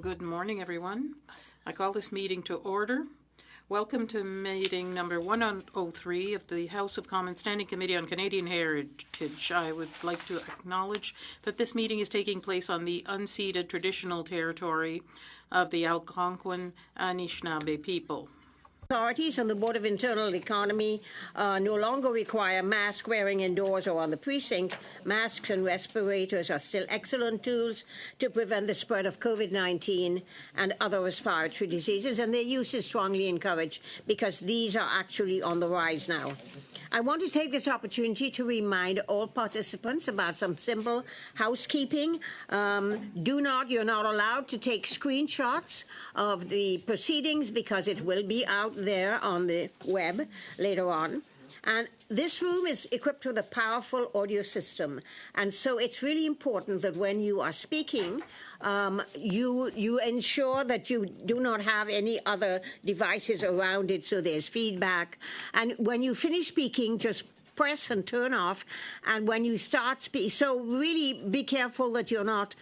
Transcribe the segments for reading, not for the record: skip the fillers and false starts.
Good morning, everyone. I call this meeting to order. Welcome to meeting number 103 of the House of Commons Standing Committee on Canadian Heritage. I would like to acknowledge that this meeting is taking place on the unceded traditional territory of the Algonquin Anishinaabe people. Authorities and the Board of Internal Economy no longer require mask wearing indoors or on the precinct. Masks and respirators are still excellent tools to prevent the spread of COVID-19 and other respiratory diseases, and their use is strongly encouraged because these are actually on the rise now. I want to take this opportunity to remind all participants about some simple housekeeping. You're not allowed to take screenshots of the proceedings because it will be out there on the web later on. And this room is equipped with a powerful audio system. And so it's really important that when you are speaking, you ensure that you do not have any other devices around it so there's feedback. And when you finish speaking, just press and turn off. And when you start speaking, so really be careful that you're not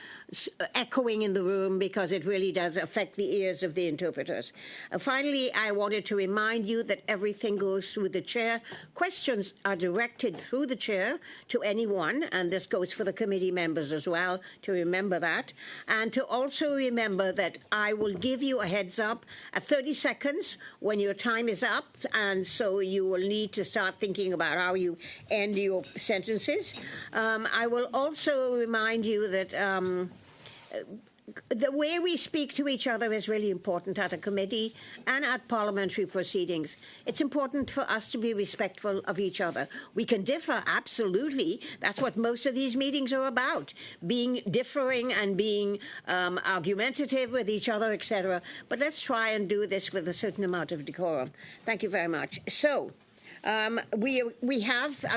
echoing in the room because it really does affect the ears of the interpreters. Finally, I wanted to remind you that everything goes through the chair. Questions are directed through the chair to anyone, and this goes for the committee members as well, to remember that. And to also remember that I will give you a heads up at 30 seconds when your time is up, and so you will need to start thinking about how you end your sentences. I will also remind you that the way we speak to each other is really important at a committee and at parliamentary proceedings. It's important for us to be respectful of each other. We can differ, absolutely. That's what most of these meetings are about, differing and being argumentative with each other, etc. But let's try and do this with a certain amount of decorum. Thank you very much. So, I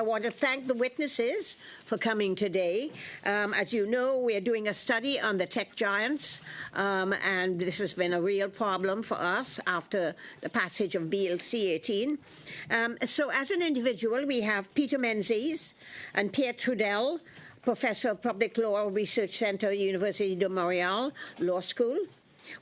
want to thank the witnesses for coming today. As you know, we are doing a study on the tech giants, and this has been a real problem for us after the passage of BLC 18. So as an individual, we have Peter Menzies and Pierre Trudel, Professor of Public Law, Research Center, University de Montreal Law School.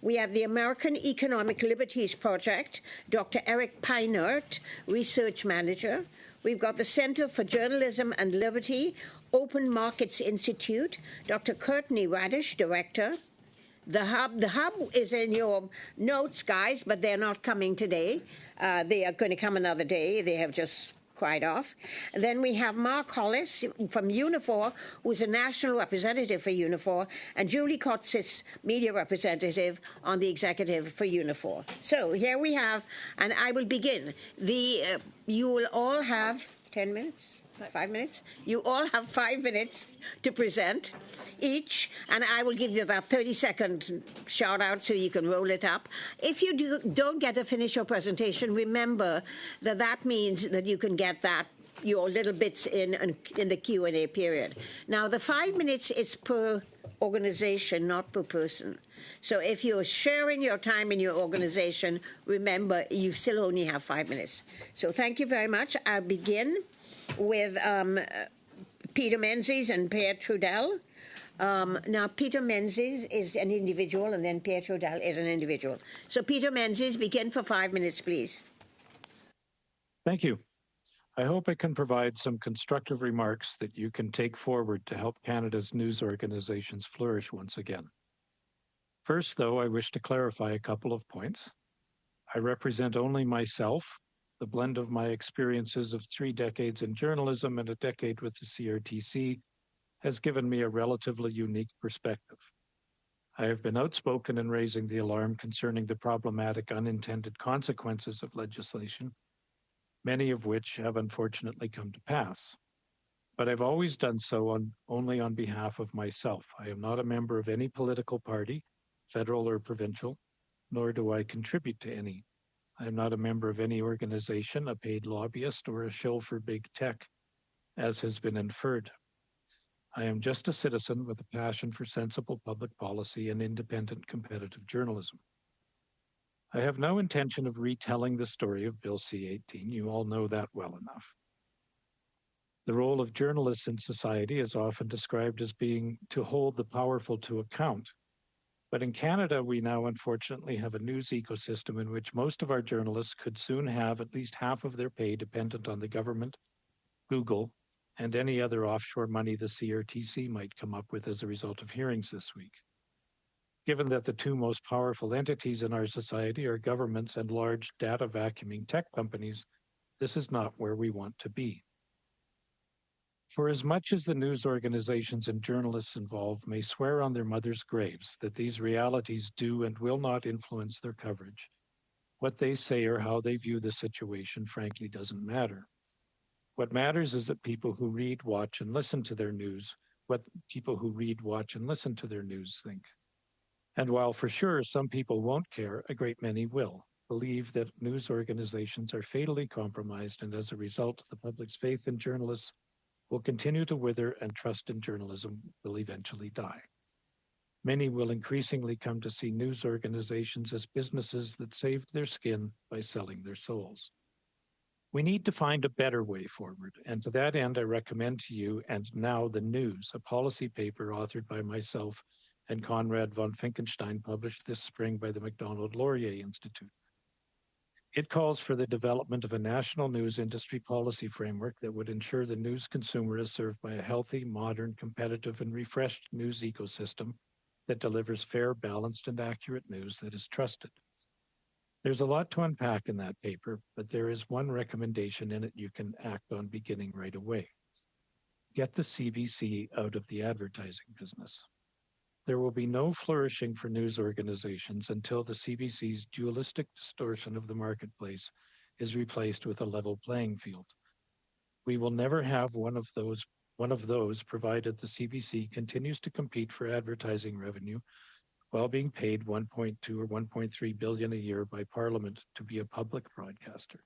We have the American Economic Liberties Project, Dr. Eric Peinert, Research Manager. We've got the Center for Journalism and Liberty, Open Markets Institute, Dr. Courtney Radish, Director. The hub is in your notes, guys, but they're not coming today. They are going to come another day. They have just cried off. And then we have Mark Hollis from Unifor, who's a national representative for Unifor, and Julie Kotsis, media representative on the executive for Unifor. So here we have, and I will begin. You will all have 10 minutes? 5 minutes? You all have 5 minutes to present each, and I will give you that 30-second shout-out so you can roll it up. If you don't get to finish your presentation, remember that means that you can get your little bits in the Q&A period. Now, the 5 minutes is per organization, not per person. So if you're sharing your time in your organization, remember, you still only have 5 minutes. So thank you very much. I'll begin with Peter Menzies and Pierre Trudel. Now, Peter Menzies is an individual, and then Pierre Trudel is an individual. So, Peter Menzies, begin for 5 minutes, please. Thank you. I hope I can provide some constructive remarks that you can take forward to help Canada's news organizations flourish once again. First, though, I wish to clarify a couple of points. I represent only myself. The blend of my experiences of 3 decades in journalism and a decade with the CRTC has given me a relatively unique perspective. I have been outspoken in raising the alarm concerning the problematic unintended consequences of legislation, many of which have unfortunately come to pass. But I've always done so only on behalf of myself. I am not a member of any political party, federal or provincial, nor do I contribute to any. I am not a member of any organization, a paid lobbyist, or a shill for big tech, as has been inferred. I am just a citizen with a passion for sensible public policy and independent competitive journalism. I have no intention of retelling the story of Bill C-18. You all know that well enough. The role of journalists in society is often described as being to hold the powerful to account. But in Canada, we now unfortunately have a news ecosystem in which most of our journalists could soon have at least half of their pay dependent on the government, Google, and any other offshore money the CRTC might come up with as a result of hearings this week. Given that the two most powerful entities in our society are governments and large data vacuuming tech companies, this is not where we want to be. For as much as the news organizations and journalists involved may swear on their mothers' graves that these realities do and will not influence their coverage, what they say or how they view the situation frankly doesn't matter. What matters is that people who read, watch, and listen to their news, what people who read, watch, and listen to their news think. And while for sure some people won't care, a great many will, believe that news organizations are fatally compromised, and as a result, the public's faith in journalists will continue to wither and trust in journalism will eventually die. Many will increasingly come to see news organizations as businesses that saved their skin by selling their souls. We need to find a better way forward, and to that end, I recommend to you And Now the News, a policy paper authored by myself and Conrad von Finkenstein, published this spring by the Macdonald-Laurier Institute. It calls for the development of a national news industry policy framework that would ensure the news consumer is served by a healthy, modern, competitive, and refreshed news ecosystem that delivers fair, balanced, and accurate news that is trusted. There's a lot to unpack in that paper, but there is one recommendation in it you can act on beginning right away. Get the CBC out of the advertising business. There will be no flourishing for news organizations until the CBC's dualistic distortion of the marketplace is replaced with a level playing field. We will never have one of those provided the CBC continues to compete for advertising revenue while being paid 1.2 or 1.3 billion a year by Parliament to be a public broadcaster.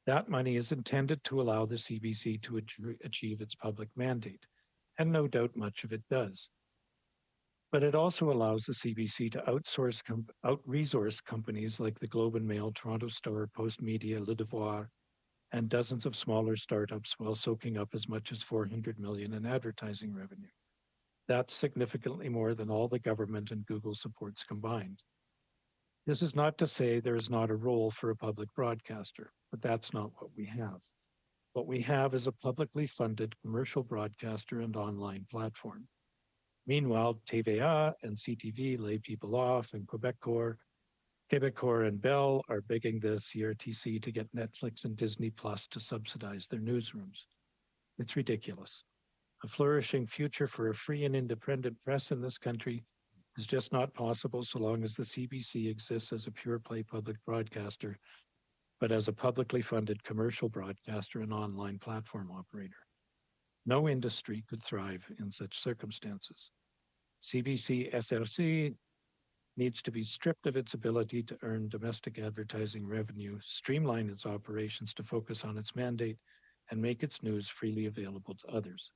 That money is intended to allow the CBC to achieve its public mandate, and no doubt much of it does. But it also allows the CBC to out-resource companies like the Globe and Mail, Toronto Star, Post Media, Le Devoir, and dozens of smaller startups while soaking up as much as 400 million in advertising revenue. That's significantly more than all the government and Google supports combined. This is not to say there is not a role for a public broadcaster, but that's not what we have. What we have is a publicly funded commercial broadcaster and online platform. Meanwhile, TVA and CTV lay people off, and Quebecor and Bell are begging the CRTC to get Netflix and Disney Plus to subsidize their newsrooms. It's ridiculous. A flourishing future for a free and independent press in this country is just not possible so long as the CBC exists as a pure-play public broadcaster, but as a publicly funded commercial broadcaster and online platform operator. No industry could thrive in such circumstances. CBC SRC needs to be stripped of its ability to earn domestic advertising revenue, streamline its operations to focus on its mandate, and make its news freely available to others.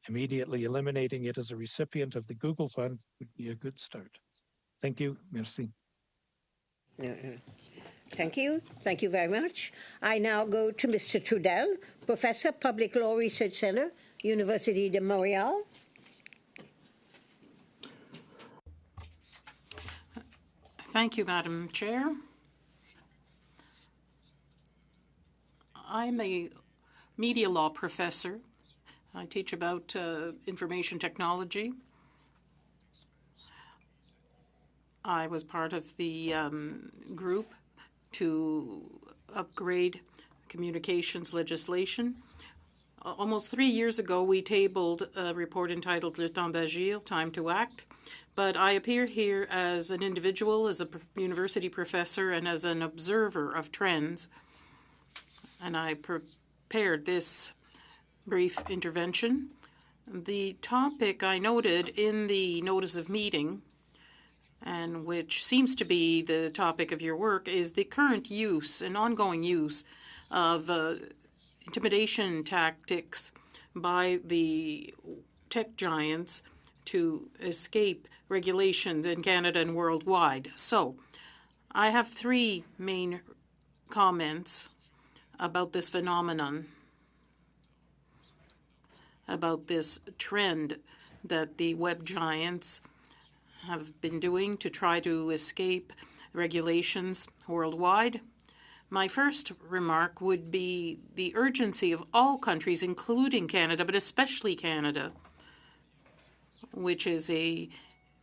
Immediately eliminating it as a recipient of the Google Fund would be a good start. Thank you. Merci. Thank you. Thank you very much. I now go to Mr. Trudel, Professor, Public Law Research Center, Université de Montréal. Thank you, Madam Chair. I'm a media law professor. I teach about information technology. I was part of the group to upgrade communications legislation. Almost 3 years ago, we tabled a report entitled Le temps d'agir, Time to Act. But I appear here as an individual, as a university professor, and as an observer of trends. And I prepared this brief intervention. The topic I noted in the notice of meeting, and which seems to be the topic of your work, is the current use and ongoing use of intimidation tactics by the tech giants to escape regulations in Canada and worldwide. So I have 3 main comments about this phenomenon, about this trend that the web giants have been doing to try to escape regulations worldwide. My first remark would be the urgency of all countries, including Canada, but especially Canada, which is a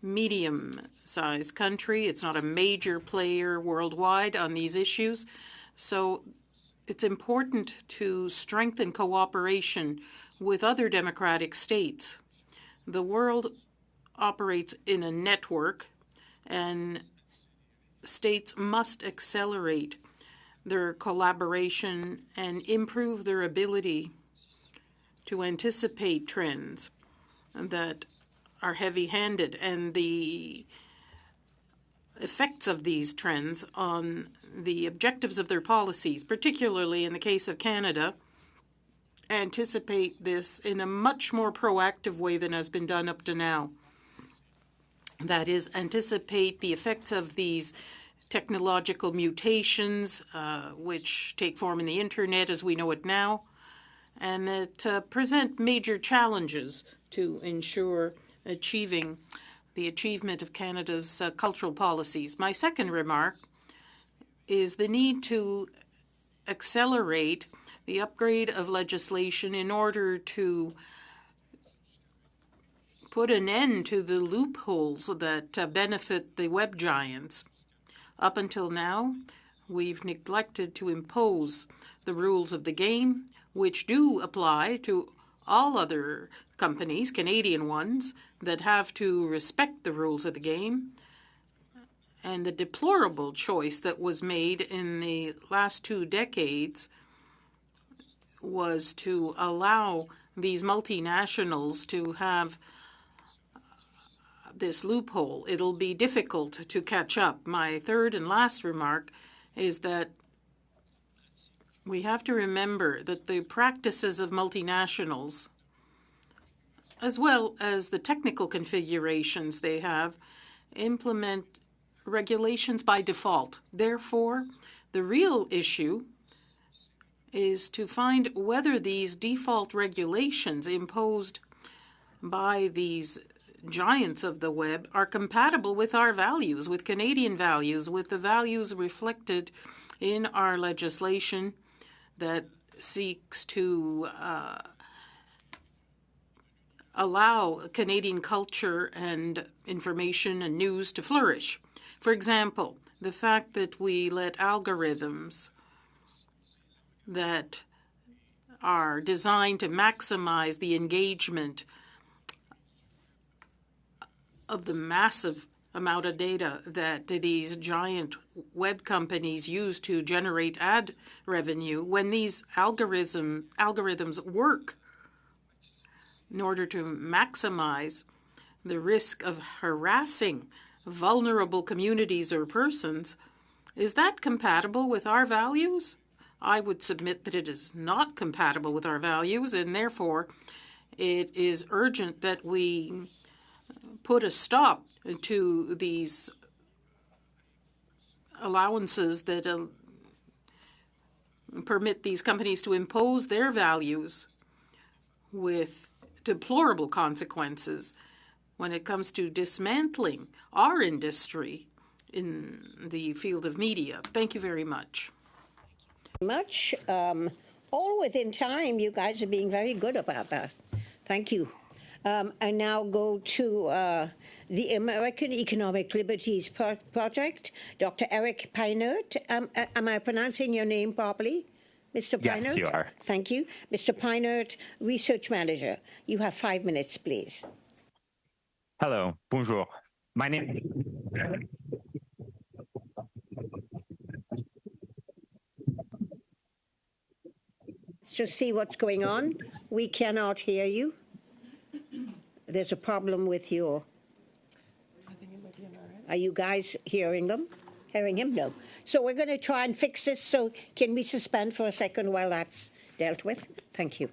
medium-sized country. It's not a major player worldwide on these issues. So it's important to strengthen cooperation with other democratic states. The world operates in a network, and states must accelerate their collaboration and improve their ability to anticipate trends that are heavy-handed and the effects of these trends on the objectives of their policies, particularly in the case of Canada, anticipate this in a much more proactive way than has been done up to now. That is, anticipate the effects of these technological mutations, which take form in the internet as we know it now, and that present major challenges to ensure achieving the achievement of Canada's cultural policies. My second remark is the need to accelerate the upgrade of legislation in order to put an end to the loopholes that benefit the web giants. Up until now, we've neglected to impose the rules of the game, which do apply to all other companies, Canadian ones, that have to respect the rules of the game. And the deplorable choice that was made in the last 2 decades was to allow these multinationals to have this loophole. It'll be difficult to catch up. My third and last remark is that we have to remember that the practices of multinationals, as well as the technical configurations they have, implement regulations by default. Therefore, the real issue is to find whether these default regulations imposed by these giants of the web are compatible with our values, with Canadian values, with the values reflected in our legislation that seeks to allow Canadian culture and information and news to flourish. For example, the fact that we let algorithms that are designed to maximize the engagement of the massive amount of data that these giant web companies use to generate ad revenue, when these algorithms work in order to maximize the risk of harassing vulnerable communities or persons, is that compatible with our values? I would submit that it is not compatible with our values, and therefore it is urgent that we put a stop to these allowances that permit these companies to impose their values with deplorable consequences when it comes to dismantling our industry in the field of media. Thank you very much. All within time. You guys are being very good about that. Thank you. I now go to the American Economic Liberties Project, Dr. Eric Peinert. Am I pronouncing your name properly, Mr. Peinert? Yes, you are. Thank you. Mr. Peinert, Research Manager. You have 5 minutes, please. Hello, bonjour. My name. Let's just see what's going on. We cannot hear you. There's a problem with your... Are you guys hearing them? Hearing him? No. So we're going to try and fix this. So can we suspend for a second while that's dealt with? Thank you.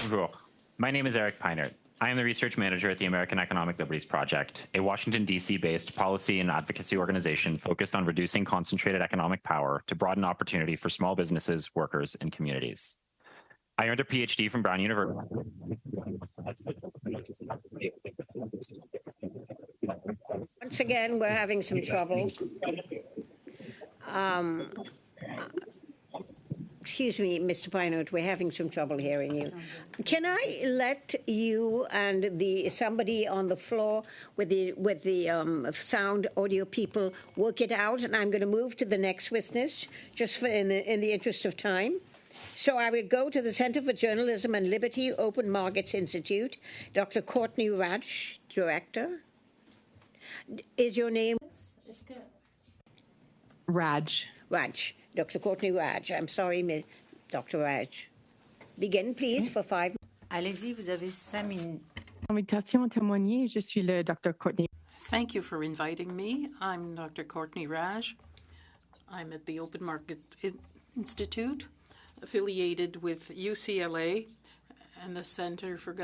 Bonjour. My name is Eric Peinert. I am the research manager at the American Economic Liberties Project, a Washington, D.C.-based policy and advocacy organization focused on reducing concentrated economic power to broaden opportunity for small businesses, workers, and communities. I earned a PhD from Brown University. Once again, we're having some trouble. Excuse me, Mr. Pinot, we're having some trouble hearing you. Can I let you and somebody on the floor with the sound audio people work it out, and I'm going to move to the next witness, just in the interest of time. So I would go to the Center for Journalism and Liberty Open Markets Institute, Dr. Courtney Raj, Director. Is your name? Raj. Raj. Dr. Courtney Raj. I'm sorry, Dr. Raj. Begin, please, for 5 minutes. Allez-y, vous avez 5 minutes. Invitation à témoigner, je suis le Dr. Courtney. Thank you for inviting me. I'm Dr. Courtney Raj. I'm at the Open Market Institute, affiliated with UCLA and the Center for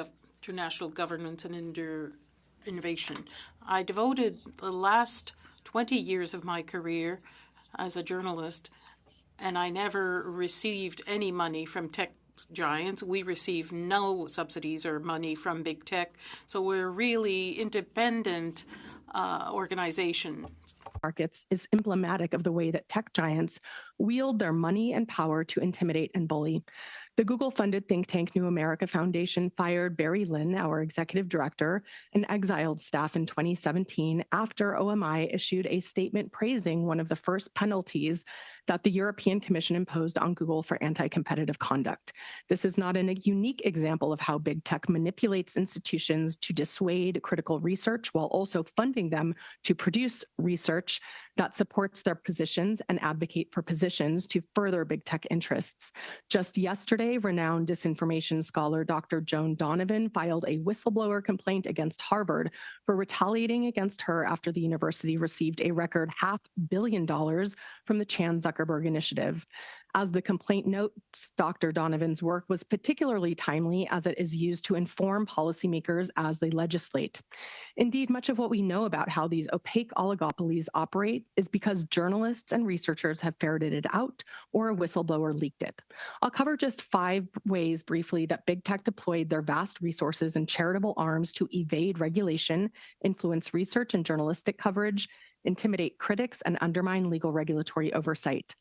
International Governance and Innovation. I devoted the last 20 years of my career as a journalist, and I never received any money from tech giants. We receive no subsidies or money from big tech, so we're really independent organization. Markets is emblematic of the way that tech giants wield their money and power to intimidate and bully. The Google-funded think tank New America Foundation fired Barry Lin, our executive director, and exiled staff in 2017 after OMI issued a statement praising one of the first penalties that the European Commission imposed on Google for anti-competitive conduct. This is not a unique example of how big tech manipulates institutions to dissuade critical research while also funding them to produce research that supports their positions and advocate for positions to further big tech interests. Just yesterday, renowned disinformation scholar Dr. Joan Donovan filed a whistleblower complaint against Harvard for retaliating against her after the university received a record $500 million from the Chan Zuckerberg Initiative. As the complaint notes, Dr. Donovan's work was particularly timely as it is used to inform policymakers as they legislate. Indeed, much of what we know about how these opaque oligopolies operate is because journalists and researchers have ferreted it out or a whistleblower leaked it. I'll cover just 5 ways briefly that big tech deployed their vast resources and charitable arms to evade regulation, influence research and journalistic coverage, intimidate critics, and undermine legal regulatory oversight.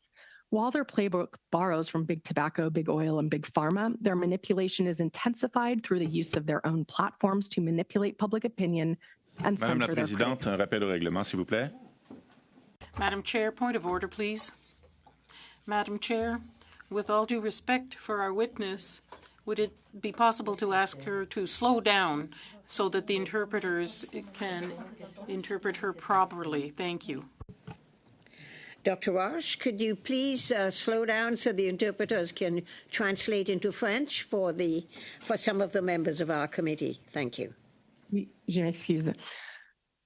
While their playbook borrows from big tobacco, big oil, and big pharma, their manipulation is intensified through the use of their own platforms to manipulate public opinion and Madame la censor their Présidente, critics. un rappel au règlement, s'il vous plaît. Madam Chair, point of order, please. Madam Chair, with all due respect for our witness, would it be possible to ask her to slow down so that the interpreters can interpret her properly? Thank you. Dr. Raj, could you please slow down so the interpreters can translate into French for some of the members of our committee? Thank you. Je m'excuse.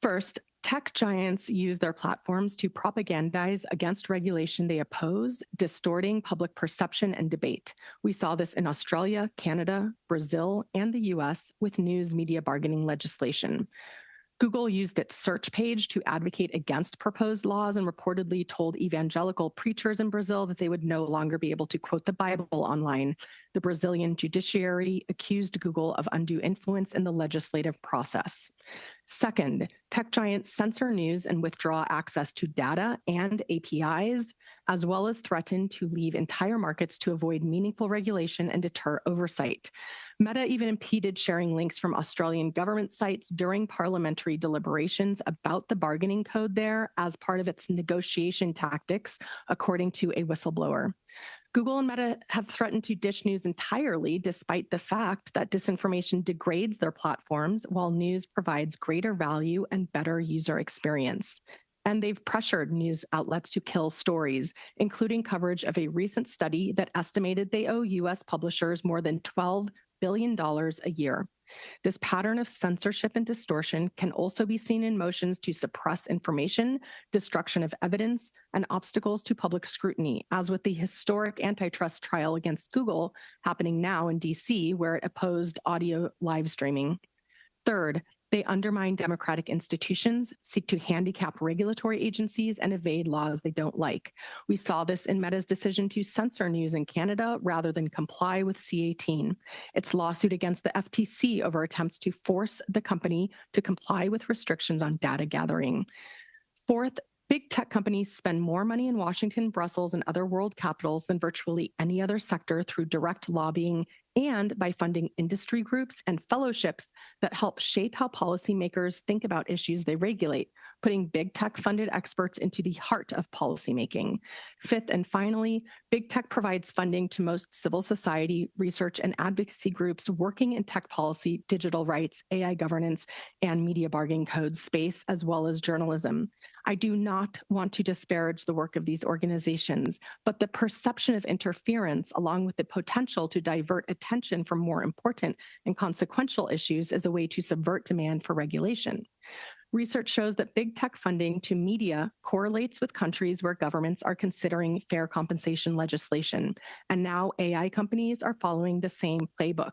First, tech giants use their platforms to propagandize against regulation they oppose, distorting public perception and debate. We saw this in Australia, Canada, Brazil, and the US with news media bargaining legislation. Google used its search page to advocate against proposed laws and reportedly told evangelical preachers in Brazil that they would no longer be able to quote the Bible online. The Brazilian judiciary accused Google of undue influence in the legislative process. Second, tech giants censor news and withdraw access to data and APIs, as well as threaten to leave entire markets to avoid meaningful regulation and deter oversight. Meta even impeded sharing links from Australian government sites during parliamentary deliberations about the bargaining code there as part of its negotiation tactics, according to a whistleblower. Google and Meta have threatened to ditch news entirely, despite the fact that disinformation degrades their platforms while news provides greater value and better user experience. And they've pressured news outlets to kill stories, including coverage of a recent study that estimated they owe U.S. publishers more than $12 billion a year. This pattern of censorship and distortion can also be seen in motions to suppress information, destruction of evidence, and obstacles to public scrutiny, as with the historic antitrust trial against Google happening now in DC, where it opposed audio live streaming. Third, they undermine democratic institutions, seek to handicap regulatory agencies, and evade laws they don't like. We saw this in Meta's decision to censor news in Canada rather than comply with C18, its lawsuit against the FTC over attempts to force the company to comply with restrictions on data gathering. Fourth, big tech companies spend more money in Washington, Brussels, and other world capitals than virtually any other sector through direct lobbying and by funding industry groups and fellowships that help shape how policymakers think about issues they regulate, putting big tech funded experts into the heart of policymaking. Fifth and finally, big tech provides funding to most civil society, research, and advocacy groups working in tech policy, digital rights, AI governance, and media bargaining codes space, as well as journalism. I do not want to disparage the work of these organizations, but the perception of interference, along with the potential to divert attention from more important and consequential issues, is a way to subvert demand for regulation. Research shows that big tech funding to media correlates with countries where governments are considering fair compensation legislation, and now AI companies are following the same playbook.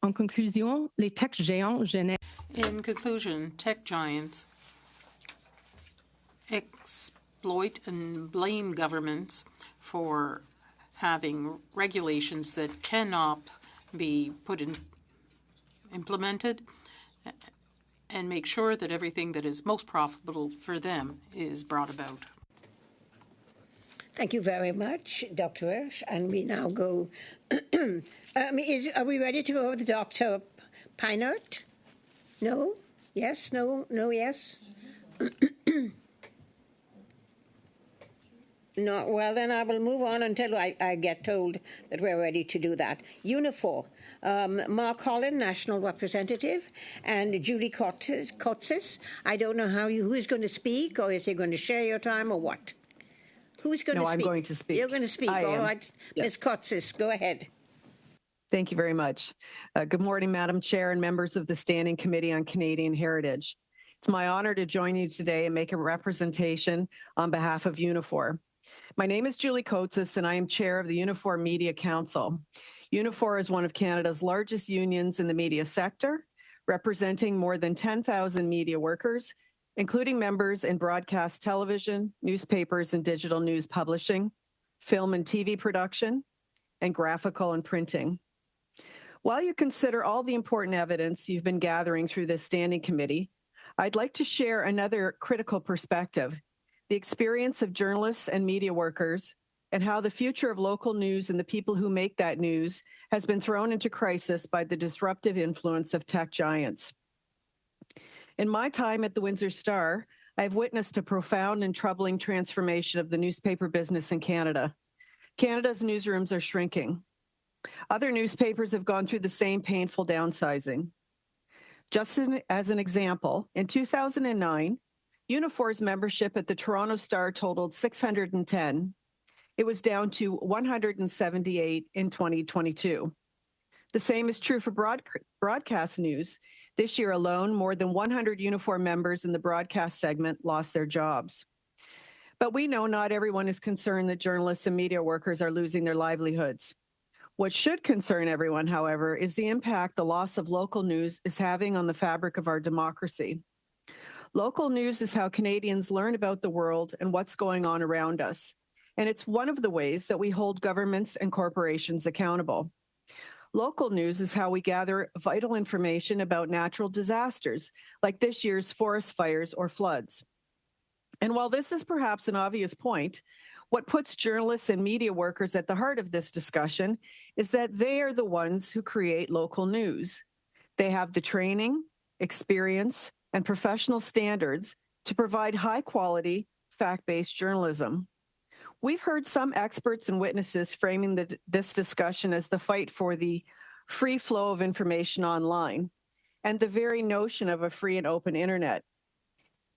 En conclusion, les tech géants génèrent. In conclusion, tech giants exploit and blame governments for having regulations that cannot be implemented, and make sure that everything that is most profitable for them is brought about. Thank you very much, Dr. Hirsch. And we now go. Are we ready to go with Dr. Peinert? No? Yes? No? No? Yes? No, well, then I will move on until I get told that we're ready to do that. Unifor, Mark Holland, National Representative, and Julie Kotsis. I don't know who is going to speak, or if they're going to share your time, or what. Who's going to speak? No, I'm going to speak. You're going to speak. All right. Yes. Ms. Kotsis, go ahead. Thank you very much. Good morning, Madam Chair and members of the Standing Committee on Canadian Heritage. It's my honor to join you today and make a representation on behalf of Unifor. My name is Julie Kotsis, and I am chair of the Unifor Media Council. Unifor is one of Canada's largest unions in the media sector, representing more than 10,000 media workers, including members in broadcast television, newspapers and digital news publishing, film and TV production, and graphical and printing. While you consider all the important evidence you've been gathering through this standing committee, I'd like to share another critical perspective: the experience of journalists and media workers, and how the future of local news and the people who make that news has been thrown into crisis by the disruptive influence of tech giants. In my time at the Windsor Star, I've witnessed a profound and troubling transformation of the newspaper business in Canada. Canada's newsrooms are shrinking. Other newspapers have gone through the same painful downsizing. Just as an example, in 2009, Unifor's membership at the Toronto Star totaled 610. It was down to 178 in 2022. The same is true for broadcast news. This year alone, more than 100 Unifor members in the broadcast segment lost their jobs. But we know not everyone is concerned that journalists and media workers are losing their livelihoods. What should concern everyone, however, is the impact the loss of local news is having on the fabric of our democracy. Local news is how Canadians learn about the world and what's going on around us. And it's one of the ways that we hold governments and corporations accountable. Local news is how we gather vital information about natural disasters, like this year's forest fires or floods. And while this is perhaps an obvious point, what puts journalists and media workers at the heart of this discussion is that they are the ones who create local news. They have the training, experience, and professional standards to provide high-quality, fact-based journalism. We've heard some experts and witnesses framing this discussion as the fight for the free flow of information online and the very notion of a free and open internet.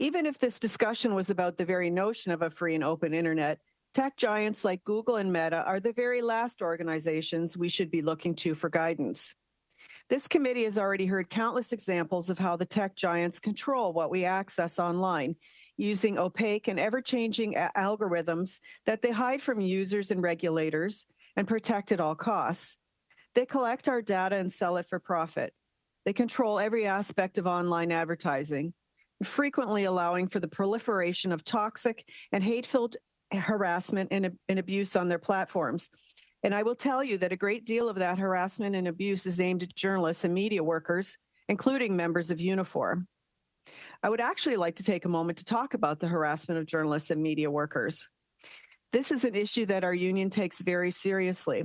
Even if this discussion was about the very notion of a free and open internet, Tech giants like Google and Meta are the very last organizations we should be looking to for guidance. This committee has already heard countless examples of how the tech giants control what we access online, using opaque and ever-changing algorithms that they hide from users and regulators and protect at all costs. They collect our data and sell it for profit. They control every aspect of online advertising, frequently allowing for the proliferation of toxic and hate-filled harassment and abuse on their platforms. And I will tell you that a great deal of that harassment and abuse is aimed at journalists and media workers, including members of Unifor. I would actually like to take a moment to talk about the harassment of journalists and media workers. This is an issue that our union takes very seriously.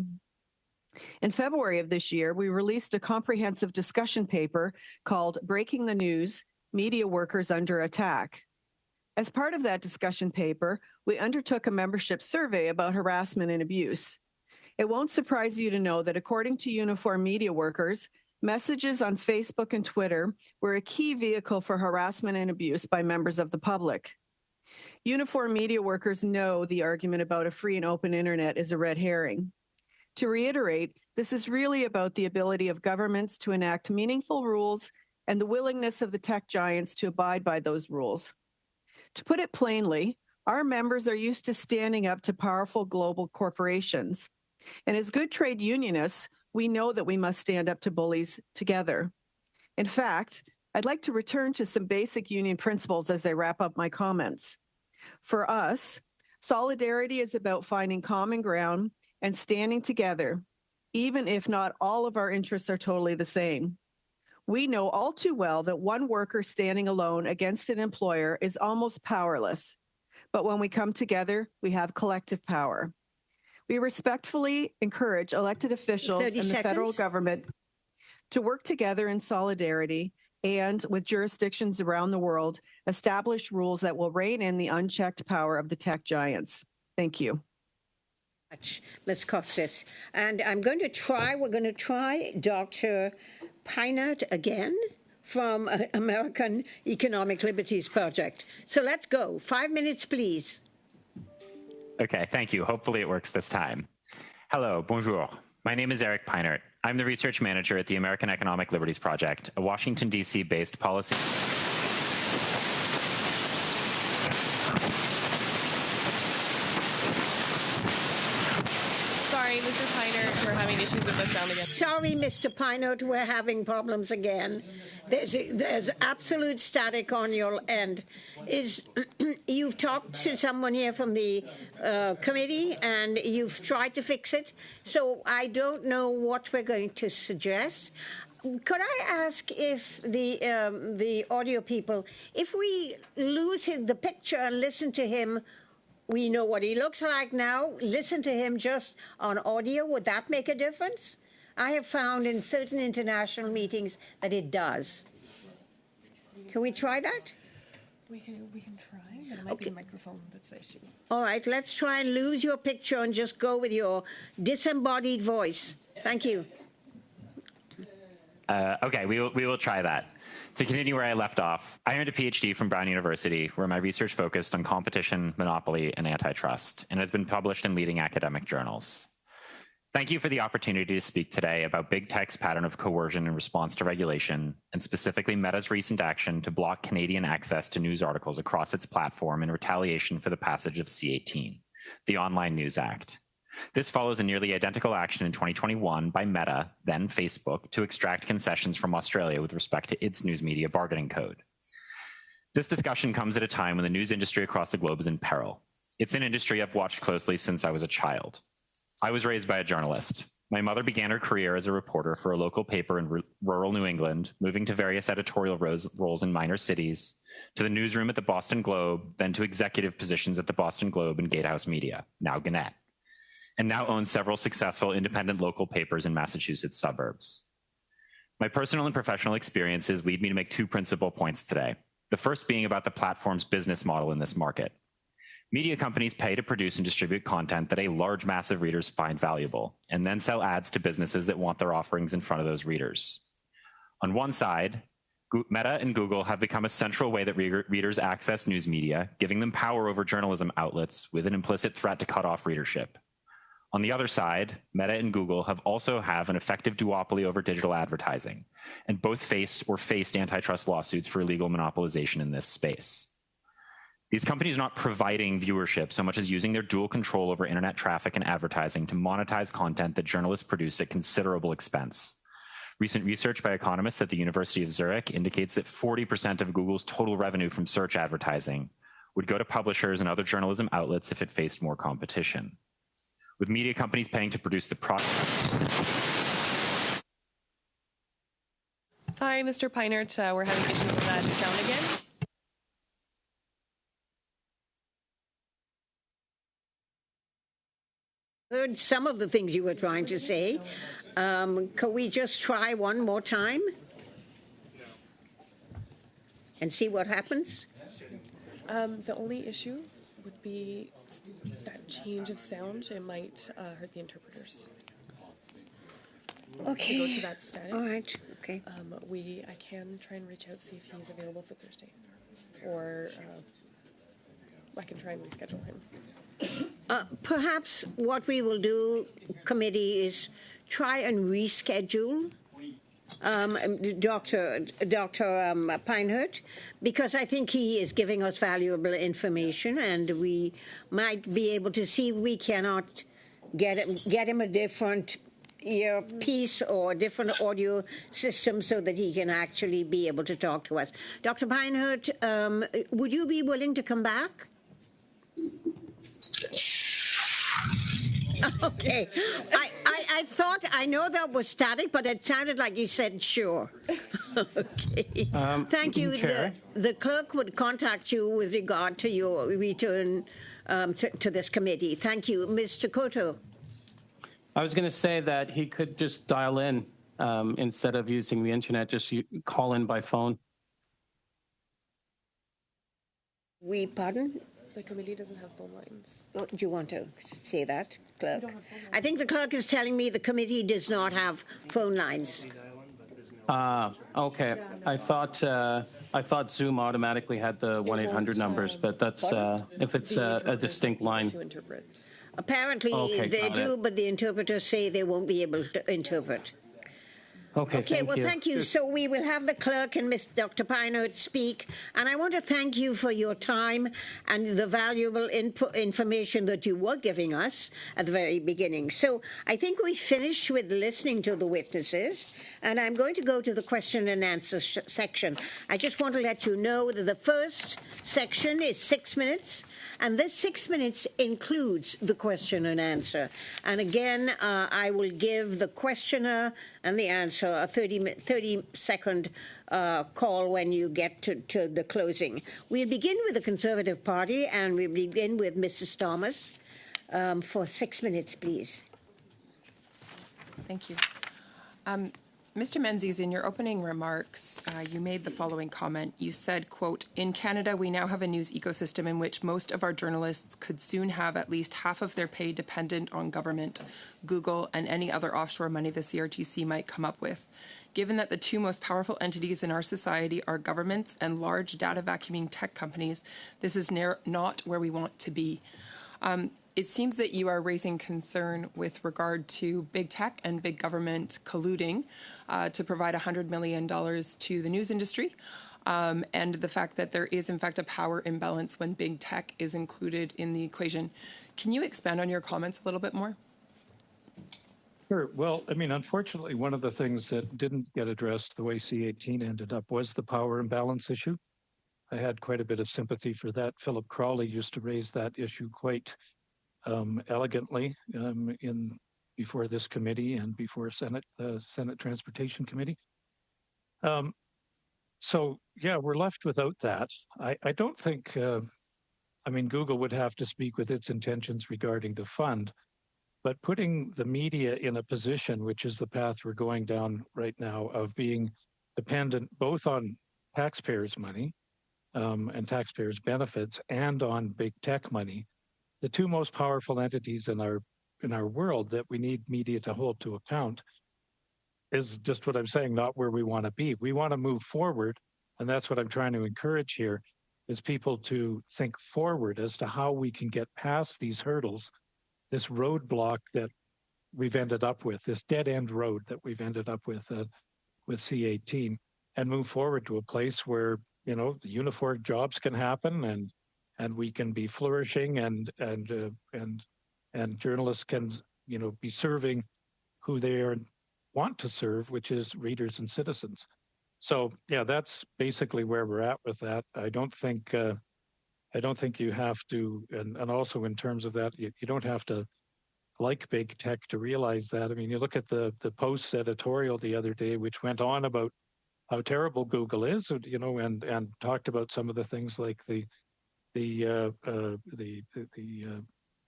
In February of this year, we released a comprehensive discussion paper called Breaking the News: Media Workers Under Attack. As part of that discussion paper, we undertook a membership survey about harassment and abuse. It won't surprise you to know that according to Unifor media workers, messages on Facebook and Twitter were a key vehicle for harassment and abuse by members of the public. Unifor media workers know the argument about a free and open internet is a red herring. To reiterate, this is really about the ability of governments to enact meaningful rules and the willingness of the tech giants to abide by those rules. To put it plainly, our members are used to standing up to powerful global corporations. And as good trade unionists, we know that we must stand up to bullies together. In fact, I'd like to return to some basic union principles as I wrap up my comments. For us, solidarity is about finding common ground and standing together, even if not all of our interests are totally the same. We know all too well that one worker standing alone against an employer is almost powerless. But when we come together, we have collective power. We respectfully encourage elected officials and the federal government to work together in solidarity and, with jurisdictions around the world, establish rules that will rein in the unchecked power of the tech giants. Thank you. Ms. Costas. And we're going to try Dr. Peinert again from American Economic Liberties Project. So let's go. 5 minutes, please. Okay, thank you. Hopefully it works this time. Hello, bonjour. My name is Eric Peinert. I'm the research manager at the American Economic Liberties Project, a Washington, D.C. based policy. Sorry, Mr. Peinert, we're having issues with the sound again. Sorry, Mr. Peinert, we're having problems again. There's absolute static on your end. You've talked to someone here from the committee and you've tried to fix it, so I don't know what we're going to suggest. Could I ask if the audio people, if we lose the picture and listen to him, we know what he looks like now, listen to him just on audio, would that make a difference? I have found in certain international meetings that it does. Can we try that? We can try, but it might be the microphone that's the issue. All right, let's try and lose your picture and just go with your disembodied voice. Thank you. Okay, we will try that. To continue where I left off, I earned a PhD from Brown University, where my research focused on competition, monopoly, and antitrust, and has been published in leading academic journals. Thank you for the opportunity to speak today about Big Tech's pattern of coercion in response to regulation, and specifically Meta's recent action to block Canadian access to news articles across its platform in retaliation for the passage of C-18, the Online News Act. This follows a nearly identical action in 2021 by Meta, then Facebook, to extract concessions from Australia with respect to its news media bargaining code. This discussion comes at a time when the news industry across the globe is in peril. It's an industry I've watched closely since I was a child. I was raised by a journalist. My mother began her career as a reporter for a local paper in rural New England, moving to various editorial roles in minor cities, to the newsroom at the Boston Globe, then to executive positions at the Boston Globe and Gatehouse Media, now Gannett, and now owns several successful independent local papers in Massachusetts suburbs. My personal and professional experiences lead me to make two principal points today. The first being about the platform's business model in this market. Media companies pay to produce and distribute content that a large mass of readers find valuable, and then sell ads to businesses that want their offerings in front of those readers. On one side, Meta and Google have become a central way that readers access news media, giving them power over journalism outlets with an implicit threat to cut off readership. On the other side, Meta and Google also have an effective duopoly over digital advertising, and both face or faced antitrust lawsuits for illegal monopolization in this space. These companies are not providing viewership so much as using their dual control over internet traffic and advertising to monetize content that journalists produce at considerable expense. Recent research by economists at the University of Zurich indicates that 40% of Google's total revenue from search advertising would go to publishers and other journalism outlets if it faced more competition. With media companies paying to produce the product. Hi, Mr. Peinert. We're having issues with that sound again. Heard some of the things you were trying to say. Can we just try one more time and see what happens? The only issue would be that change of sound. It might hurt the interpreters. Okay. To go to that static. All right. Okay. I can try and reach out, see if he's available for Thursday, or I can try and reschedule him. Perhaps what we will do, committee, is try and reschedule Dr. Peinert, because I think he is giving us valuable information, and we might be able to see if we cannot get him a different earpiece or a different audio system so that he can actually be able to talk to us. Dr. Peinert, would you be willing to come back? Okay. I thought, I know that was static, but it sounded like you said sure. Okay. Thank you. The clerk would contact you with regard to your return to this committee. Thank you. Mr. Cotto. I was going to say that he could just dial in instead of using the internet, just call in by phone. Pardon? The committee doesn't have phone lines. Oh, do you want to say that, clerk? I think the clerk is telling me the committee does not have phone lines. Okay. I thought Zoom automatically had the 1-800 numbers, but that's if it's a distinct line. To interpret. Apparently they do, but the interpreters say they won't be able to interpret. Okay, thank you. So we will have the clerk and Dr. Peinert speak, and I want to thank you for your time and the valuable information that you were giving us at the very beginning. So I think we finished with listening to the witnesses, and I'm going to go to the question and answer section. I just want to let you know that the first section is 6 minutes, and this 6 minutes includes the question and answer. And again, I will give the questioner and the answer a 30-second call when you get to the closing. We'll begin with the Conservative Party, and we'll begin with Mrs. Thomas for 6 minutes, please. Thank you. Mr. Menzies, in your opening remarks, you made the following comment. You said, quote, "In Canada, we now have a news ecosystem in which most of our journalists could soon have at least half of their pay dependent on government, Google, and any other offshore money the CRTC might come up with. Given that the two most powerful entities in our society are governments and large data vacuuming tech companies, this is not where we want to be." It seems that you are raising concern with regard to big tech and big government colluding to provide $100 million to the news industry, and the fact that there is, in fact, a power imbalance when big tech is included in the equation. Can you expand on your comments a little bit more? Sure. Well, I mean, unfortunately, one of the things that didn't get addressed the way C-18 ended up was the power imbalance issue. I had quite a bit of sympathy for that. Philip Crawley used to raise that issue quite elegantly before this committee and before Senate Transportation Committee. So yeah, we're left without that. I don't think. I mean, Google would have to speak with its intentions regarding the fund, but putting the media in a position, which is the path we're going down right now, of being dependent both on taxpayers' money and taxpayers' benefits and on big tech money. The two most powerful entities in our world that we need media to hold to account, is just what I'm saying, not where we want to be. We want to move forward, and that's what I'm trying to encourage here, is people to think forward as to how we can get past these hurdles, this roadblock that we've ended up with, this dead-end road that we've ended up with C18, and move forward to a place where, you know, the uniform jobs can happen, and we can be flourishing, and journalists can, you know, be serving who they want to serve, which is readers and citizens. So yeah, that's basically where we're at with that. I don't think you have to, and also in terms of that, you don't have to like big tech to realize that. I mean, you look at the Post's editorial the other day, which went on about how terrible Google is, you know, and talked about some of the things like the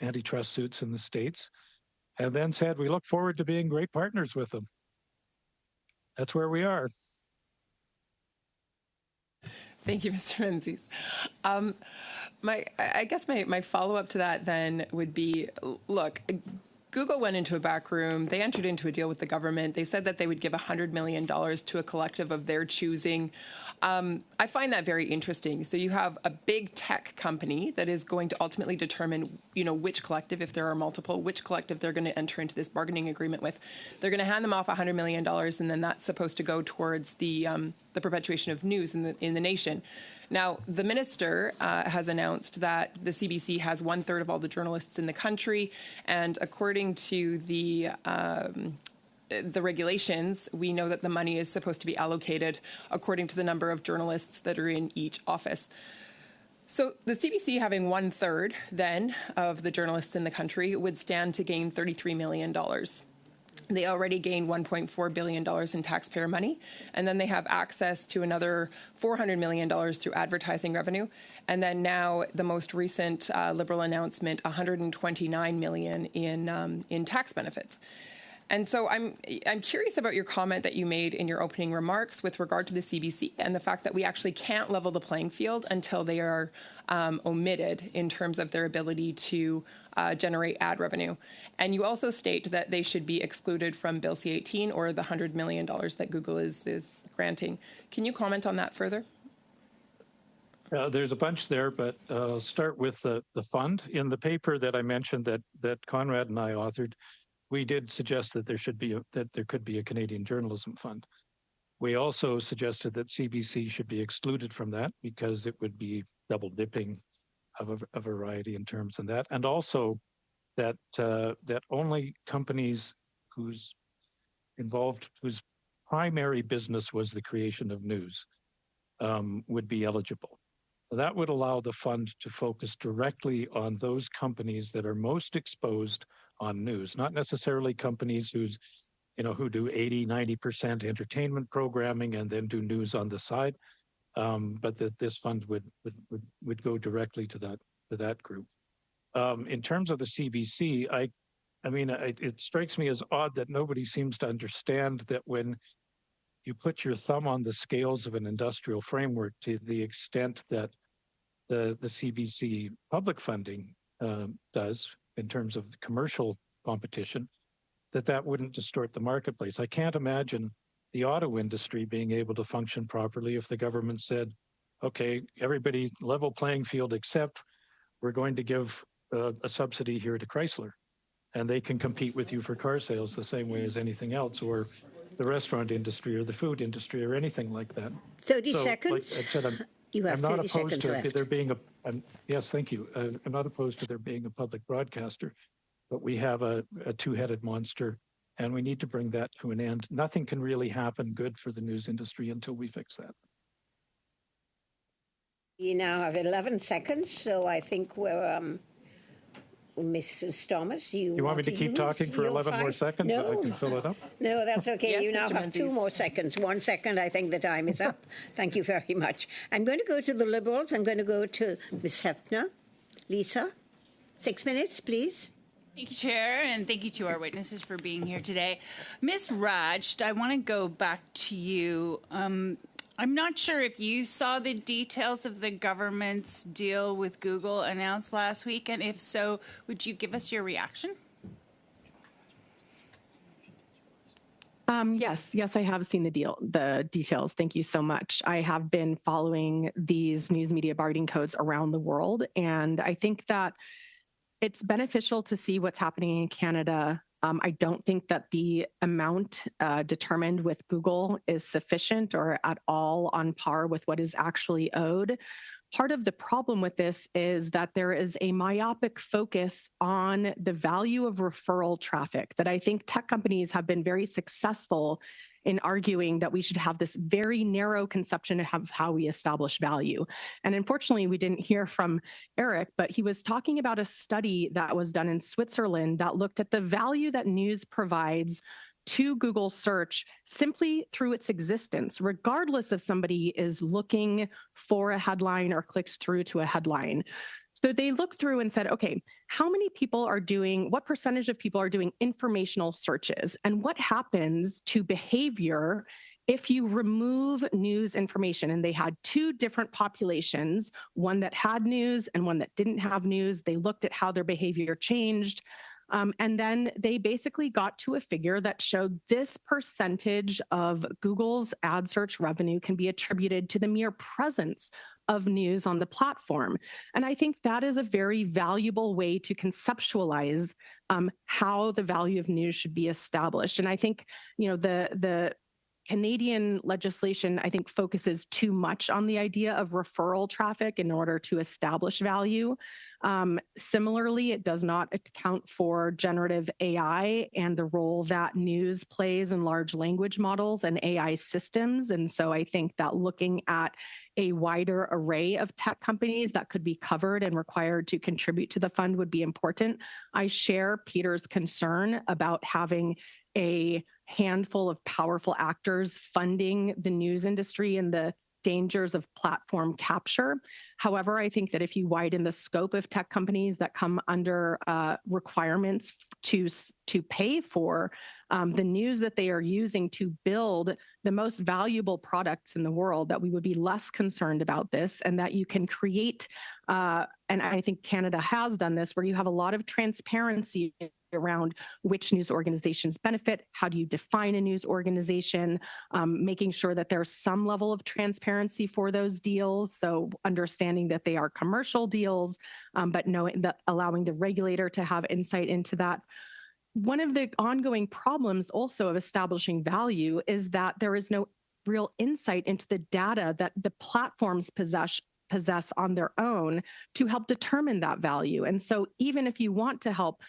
antitrust suits in the States, and then said, we look forward to being great partners with them. That's where we are. Thank you, Mr. Menzies. I guess my follow-up to that then would be, look, Google went into a back room. They entered into a deal with the government. They said that they would give $100 million to a collective of their choosing. I find that very interesting. So you have a big tech company that is going to ultimately determine, you know, which collective, if there are multiple, which collective they're going to enter into this bargaining agreement with. They're going to hand them off $100 million, and then that's supposed to go towards the perpetuation of news in the nation. Now, the minister has announced that the CBC has 1/3 of all the journalists in the country, and according to the regulations, we know that the money is supposed to be allocated according to the number of journalists that are in each office. So the CBC having 1/3 then of the journalists in the country would stand to gain $33 million. They already gained $1.4 billion in taxpayer money, and then they have access to another $400 million through advertising revenue. And then now the most recent Liberal announcement, $129 million in tax benefits. And so I'm curious about your comment that you made in your opening remarks with regard to the CBC and the fact that we actually can't level the playing field until they are omitted in terms of their ability to generate ad revenue. And you also state that they should be excluded from Bill C-18 or the $100 million that Google is granting. Can you comment on that further? There's a bunch there, but I'll start with the fund. In the paper that I mentioned that Conrad and I authored, we did suggest that there could be a Canadian Journalism Fund. We also suggested that CBC should be excluded from that because it would be double dipping of a variety in terms of that, and also that only companies whose primary business was the creation of news would be eligible. That would allow the fund to focus directly on those companies that are most exposed on news, not necessarily companies who do 80-90% entertainment programming and then do news on the side, but that this fund would go directly to that group. In terms of the CBC, it strikes me as odd that nobody seems to understand that when you put your thumb on the scales of an industrial framework to the extent that the CBC public funding does in terms of the commercial competition, that wouldn't distort the marketplace. I can't imagine the auto industry being able to function properly if the government said, okay, everybody level playing field, except we're going to give a subsidy here to Chrysler, and they can compete with you for car sales the same way as anything else, or the restaurant industry or the food industry or anything like that. 30 so, seconds. Like I said, You have I'm not 30 opposed seconds to left. there being yes, thank you. I'm not opposed to there being a public broadcaster, but we have a two-headed monster, and we need to bring that to an end. Nothing can really happen good for the news industry until we fix that. You now have 11 seconds, so I think we're, Mrs. Thomas, you want me to keep talking for 11 more seconds? No. So I can fill it up? No, that's okay. Yes, you now Mr. have Menzies. 2 more seconds. 1 second, I think the time is up. Thank you very much. I'm going to go to the Liberals. I'm going to go to Ms. Hepner. Lisa, 6 minutes, please. Thank you, Chair, and thank you to our witnesses for being here today. Ms. Raj, I want to go back to you. I'm not sure if you saw the details of the government's deal with Google announced last week, and if so, would you give us your reaction? Yes, I have seen the details. Thank you so much. I have been following these news media bargaining codes around the world, and I think that it's beneficial to see what's happening in Canada. I don't think that the amount determined with Google is sufficient or at all on par with what is actually owed. Part of the problem with this is that there is a myopic focus on the value of referral traffic that I think tech companies have been very successful in arguing that we should have this very narrow conception of how we establish value. And unfortunately, we didn't hear from Eric, but he was talking about a study that was done in Switzerland that looked at the value that news provides to Google search simply through its existence, regardless if somebody is looking for a headline or clicks through to a headline. So they looked through and said, okay, what percentage of people are doing informational searches? And what happens to behavior if you remove news information? And they had two different populations, one that had news and one that didn't have news. They looked at how their behavior changed. And then they basically got to a figure that showed this percentage of Google's ad search revenue can be attributed to the mere presence of news on the platform. And I think that is a very valuable way to conceptualize how the value of news should be established. And I think, the Canadian legislation, I think, focuses too much on the idea of referral traffic in order to establish value. Similarly, it does not account for generative AI and the role that news plays in large language models and AI systems. And so I think that looking at a wider array of tech companies that could be covered and required to contribute to the fund would be important. I share Peter's concern about having a handful of powerful actors funding the news industry and the dangers of platform capture. However, I think that if you widen the scope of tech companies that come under requirements to pay for the news that they are using to build the most valuable products in the world, that we would be less concerned about this, and that you can create, and I think Canada has done this, where you have a lot of transparency around which news organizations benefit, how do you define a news organization, making sure that there's some level of transparency for those deals, so understanding that they are commercial deals, but knowing that allowing the regulator to have insight into that. One of the ongoing problems also of establishing value is that there is no real insight into the data that the platforms possess on their own to help determine that value. And so even if you want to help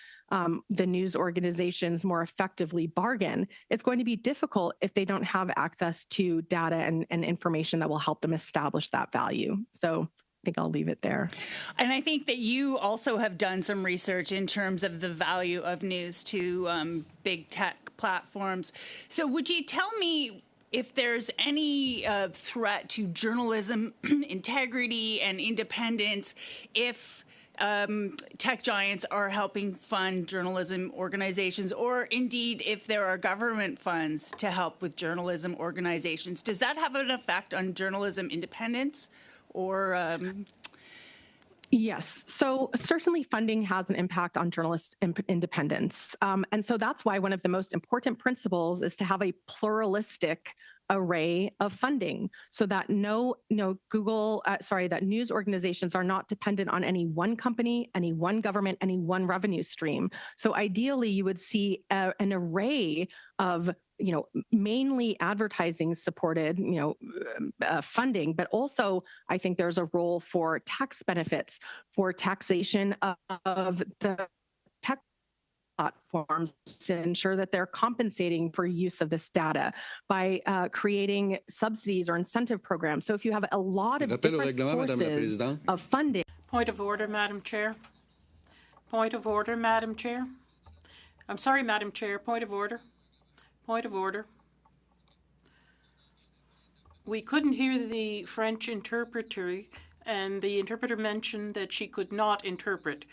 the news organizations more effectively bargain, it's going to be difficult if they don't have access to data and information that will help them establish that value. So I think I'll leave it there. And I think that you also have done some research in terms of the value of news to big tech platforms. So would you tell me if there's any threat to journalism integrity and independence if tech giants are helping fund journalism organizations, or indeed if there are government funds to help with journalism organizations? Does that have an effect on journalism independence? Or Yes. So certainly funding has an impact on journalist independence. And so that's why one of the most important principles is to have a pluralistic array of funding so that that news organizations are not dependent on any one company, any one government, any one revenue stream. So ideally, you would see an array of mainly advertising supported, funding, but also I think there's a role for tax benefits, for taxation of the tech platforms to ensure that they're compensating for use of this data by creating subsidies or incentive programs. So if you have a lot of different sources of funding. Point of order, Madam Chair. Point of order, Madam Chair. I'm sorry, Madam Chair. Point of order. Point of order. We couldn't hear the French interpreter, and the interpreter mentioned that she could not interpret.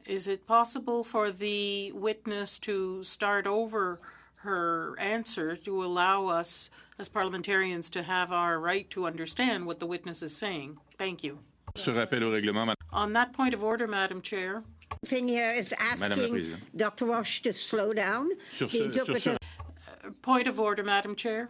Is it possible for the witness to start over her answer to allow us as parliamentarians to have our right to understand what the witness is saying? Thank you. On that point of order, Madam Chair. Thing here is asking Dr. Walsh to slow down. The interpreter. Point of order, Madam Chair.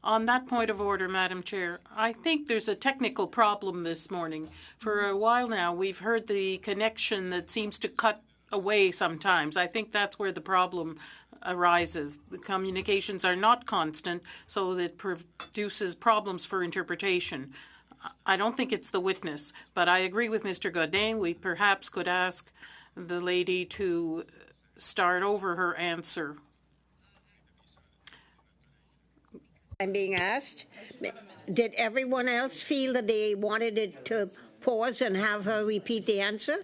On that point of order, Madam Chair, I think there's a technical problem this morning. For a while now, we've heard the connection that seems to cut away sometimes. I think that's where the problem arises. The communications are not constant, so that produces problems for interpretation. I don't think it's the witness, but I agree with Mr. Godin. We perhaps could ask the lady to start over her answer. I'm being asked. Did everyone else feel that they wanted it to pause and have her repeat the answer?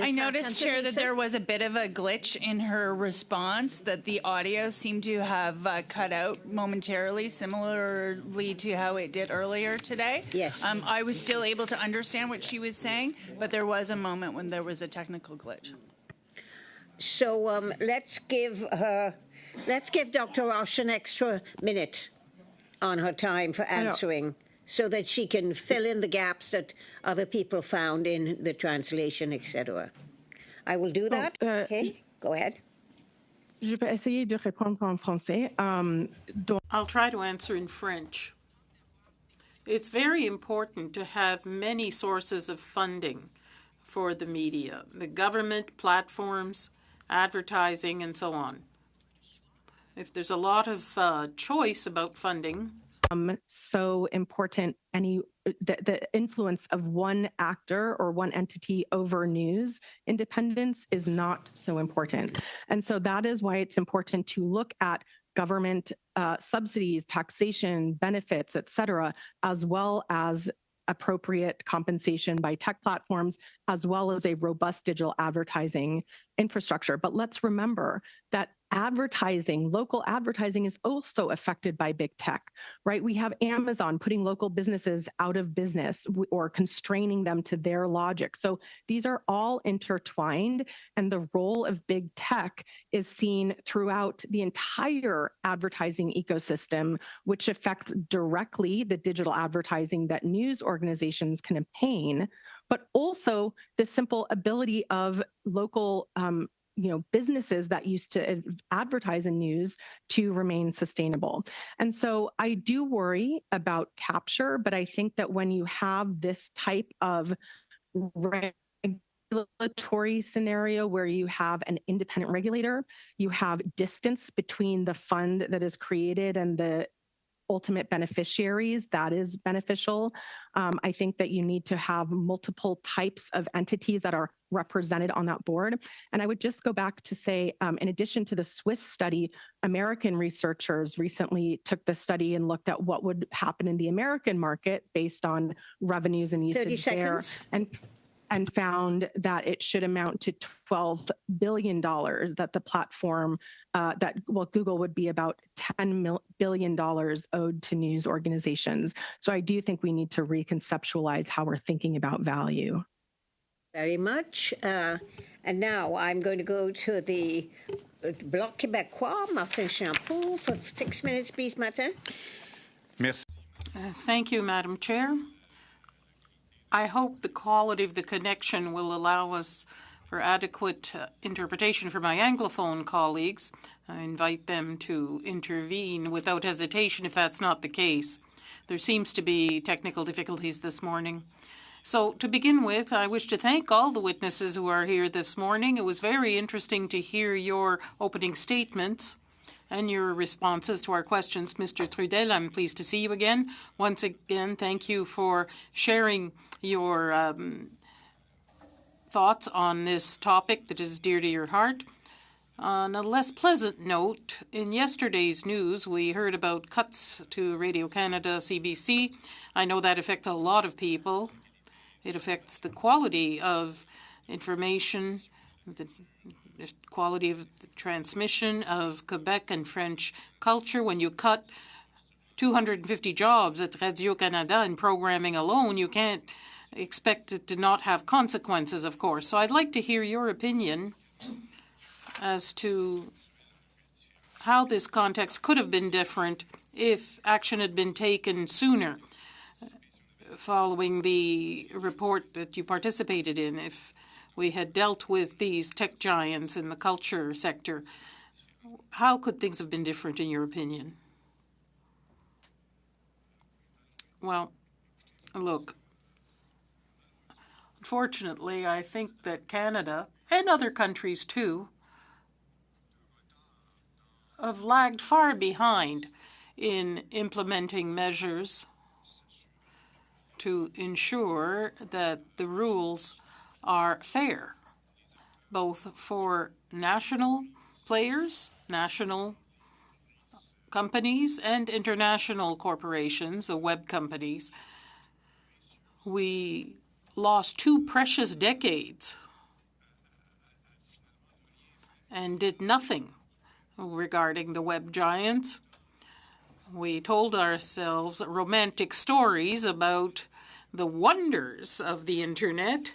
I noticed, Chair, that there was a bit of a glitch in her response, that the audio seemed to have cut out momentarily, similarly to how it did earlier today. Yes. I was still able to understand what she was saying, but there was a moment when there was a technical glitch. So let's give Dr. Roche an extra minute on her time for answering, so that she can fill in the gaps that other people found in the translation, etc. I will do that. Okay, go ahead. Je vais essayer de répondre en français. I'll try to answer in French. It's very important to have many sources of funding for the media, the government, platforms, advertising, and so on. If there's a lot of choice about funding, so important, the influence of one actor or one entity over news independence is not so important. And so that is why it's important to look at government subsidies, taxation, benefits, et cetera, as well as appropriate compensation by tech platforms, as well as a robust digital advertising infrastructure. But let's remember that advertising, local advertising, is also affected by big tech, right? We have Amazon putting local businesses out of business or constraining them to their logic. So these are all intertwined, and the role of big tech is seen throughout the entire advertising ecosystem, which affects directly the digital advertising that news organizations can obtain, but also the simple ability of local businesses that used to advertise in news to remain sustainable. And so I do worry about capture, but I think that when you have this type of regulatory scenario where you have an independent regulator, you have distance between the fund that is created and the ultimate beneficiaries, that is beneficial. I think that you need to have multiple types of entities that are represented on that board. And I would just go back to say, in addition to the Swiss study, American researchers recently took the study and looked at what would happen in the American market based on revenues and usage there, and found that it should amount to $12 billion, that the platform, Google would be about $10 billion owed to news organizations. So I do think we need to reconceptualize how we're thinking about value. Very much. And now I'm going to go to the Bloc Québécois, Martin Champoux, for 6 minutes, please, Martin. Merci. Thank you, Madam Chair. I hope the quality of the connection will allow us for adequate interpretation for my Anglophone colleagues. I invite them to intervene without hesitation if that's not the case. There seems to be technical difficulties this morning. So to begin with, I wish to thank all the witnesses who are here this morning. It was very interesting to hear your opening statements and your responses to our questions. Mr. Trudel, I'm pleased to see you again. Once again, thank you for sharing your thoughts on this topic that is dear to your heart. On a less pleasant note, in yesterday's news, we heard about cuts to Radio-Canada CBC. I know that affects a lot of people. It affects the quality of information, the quality of the transmission of Quebec and French culture. When you cut 250 jobs at Radio-Canada in programming alone, you can't expect it to not have consequences, of course. So I'd like to hear your opinion as to how this context could have been different if action had been taken sooner following the report that you participated in, if we had dealt with these tech giants in the culture sector. How could things have been different in your opinion? Well, look, unfortunately, I think that Canada and other countries too have lagged far behind in implementing measures to ensure that the rules are fair, both for national players, national companies, and international corporations, the web companies. We lost 2 precious decades and did nothing regarding the web giants. We told ourselves romantic stories about the wonders of the internet,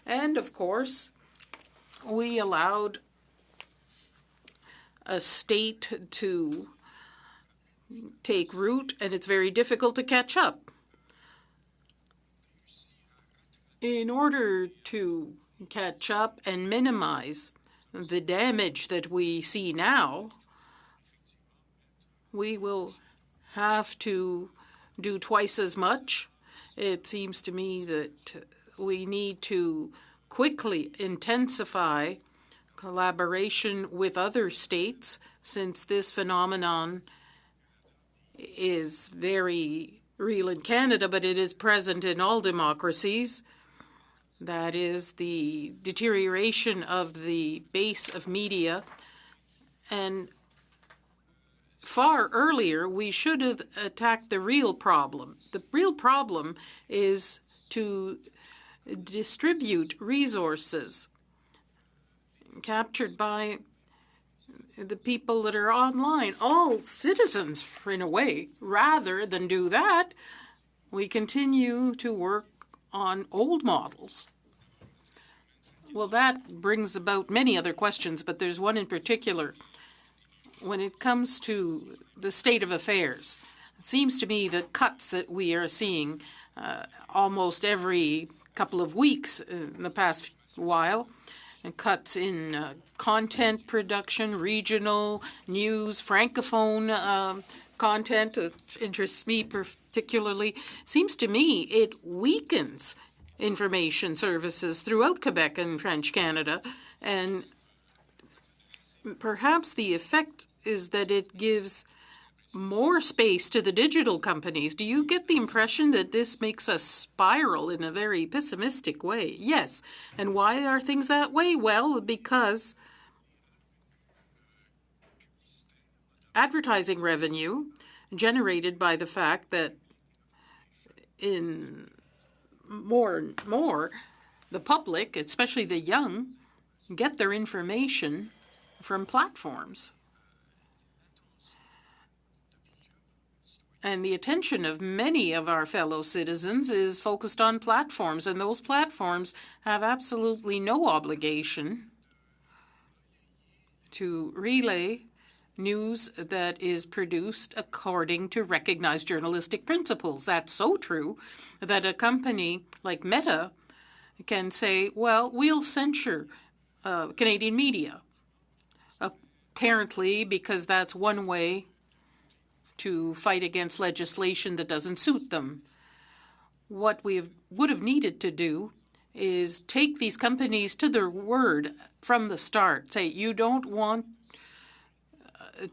and of course, we allowed a state to take root, and it's very difficult to catch up. In order to catch up and minimize the damage that we see now, we will have to do twice as much. It seems to me that we need to quickly intensify collaboration with other states, since this phenomenon is very real in Canada, but it is present in all democracies. That is the deterioration of the base of media. And far earlier, we should have attacked the real problem. The real problem is to distribute resources captured by the people that are online, all citizens in a way. Rather than do that, we continue to work on old models. Well, that brings about many other questions, but there's one in particular. When it comes to the state of affairs, it seems to me that cuts that we are seeing almost every couple of weeks in the past while, and cuts in content production, regional news, francophone content that interests me particularly. Seems to me it weakens information services throughout Quebec and French Canada, and perhaps the effect is that it gives more space to the digital companies. Do you get the impression that this makes us spiral in a very pessimistic way? Yes. And why are things that way? Well, because advertising revenue generated by the fact that in more and more the public, especially the young, get their information from platforms. And the attention of many of our fellow citizens is focused on platforms, and those platforms have absolutely no obligation to relay news that is produced according to recognized journalistic principles. That's so true that a company like Meta can say, well, we'll censure Canadian media, apparently because that's one way to fight against legislation that doesn't suit them. What we would have needed to do is take these companies to their word from the start. Say, you don't want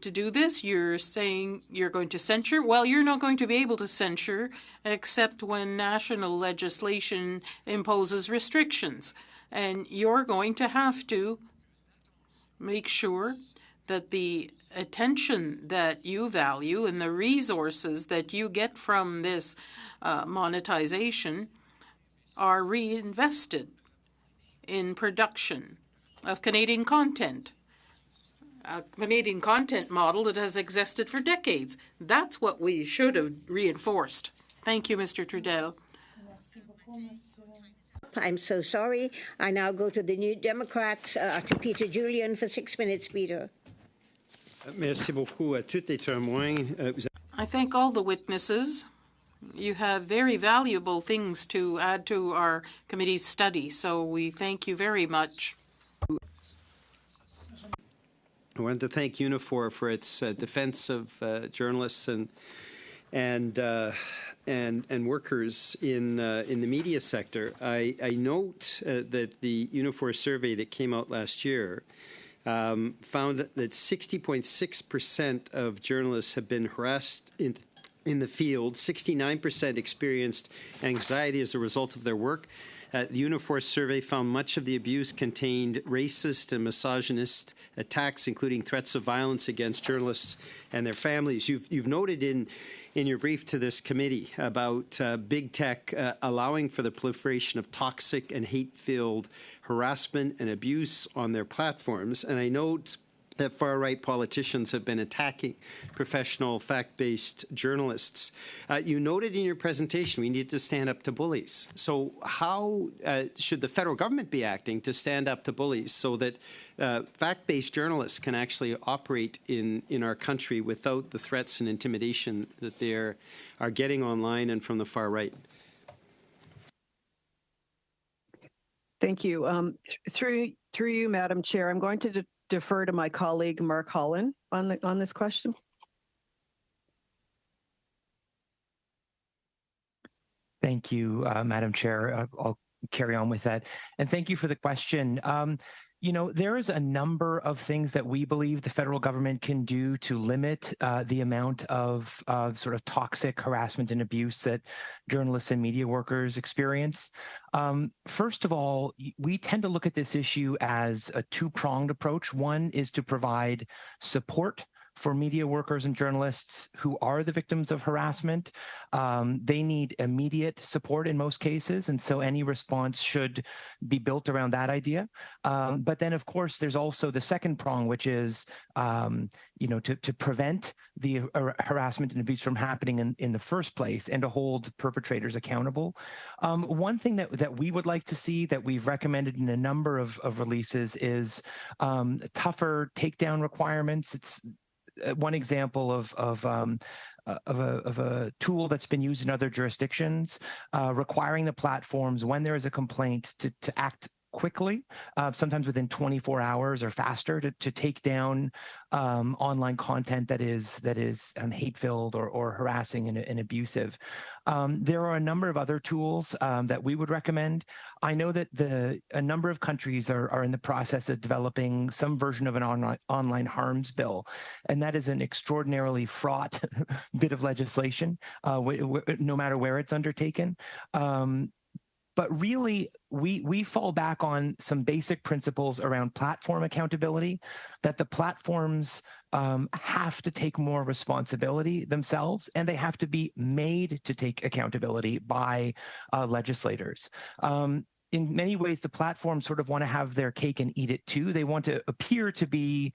to do this, you're saying you're going to censure. Well, you're not going to be able to censure except when national legislation imposes restrictions. And you're going to have to make sure that the attention that you value and the resources that you get from this monetization are reinvested in production of Canadian content, a Canadian content model that has existed for decades. That's what we should have reinforced. Thank you, Mr. Trudel. I'm so sorry. I now go to the New Democrats, to Peter Julian for 6 minutes, Peter. Merci beaucoup à tous les témoins. I thank all the witnesses. You have very valuable things to add to our committee's study, so we thank you very much. I wanted to thank Unifor for its defense of journalists and workers in the media sector. I note that the Unifor survey that came out last year found that 60.6% of journalists have been harassed in the field. 69% experienced anxiety as a result of their work. The Unifor survey found much of the abuse contained racist and misogynist attacks, including threats of violence against journalists and their families. You've noted in your brief to this committee about big tech allowing for the proliferation of toxic and hate-filled harassment and abuse on their platforms. And I note that far-right politicians have been attacking professional, fact-based journalists. You noted in your presentation we need to stand up to bullies. So how should the federal government be acting to stand up to bullies so that fact-based journalists can actually operate in our country without the threats and intimidation that they are getting online and from the far right? Thank you. Through you, Madam Chair, I'm going to defer to my colleague Mark Holland on this question. Thank you, Madam Chair. I'll carry on with that. And thank you for the question. You know, there is a number of things that we believe the federal government can do to limit the amount of sort of toxic harassment and abuse that journalists and media workers experience. First of all, we tend to look at this issue as a two-pronged approach. One is to provide support for media workers and journalists who are the victims of harassment. They need immediate support in most cases, and so any response should be built around that idea. But then, of course, there's also the second prong, which is you know, to prevent the harassment and abuse from happening in the first place and to hold perpetrators accountable. One thing that we would like to see, that we've recommended in a number of releases, is tougher takedown requirements. It's one example of a tool that's been used in other jurisdictions, requiring the platforms, when there is a complaint, to act quickly, sometimes within 24 hours or faster, to take down online content that is hate-filled or harassing and abusive. There are a number of other tools that we would recommend. I know that a number of countries are in the process of developing some version of an online harms bill, and that is an extraordinarily fraught bit of legislation, no matter where it's undertaken. But really, we fall back on some basic principles around platform accountability, that the platforms have to take more responsibility themselves, and they have to be made to take accountability by legislators. In many ways, the platforms sort of want to have their cake and eat it too. They want to appear to be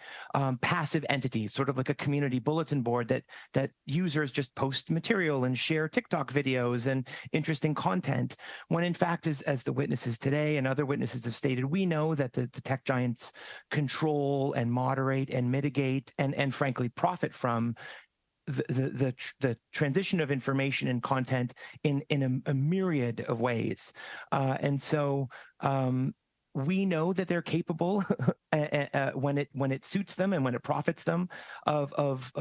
passive entities, sort of like a community bulletin board that users just post material and share TikTok videos and interesting content, when in fact, as the witnesses today and other witnesses have stated, we know that the tech giants control and moderate and mitigate and frankly profit from the transition of information and content in a myriad of ways. And so we know that they're capable when it suits them and when it profits them of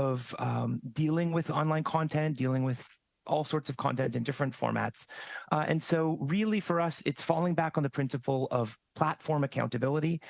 dealing with online content, dealing with all sorts of content in different formats. And so really for us, it's falling back on the principle of platform accountability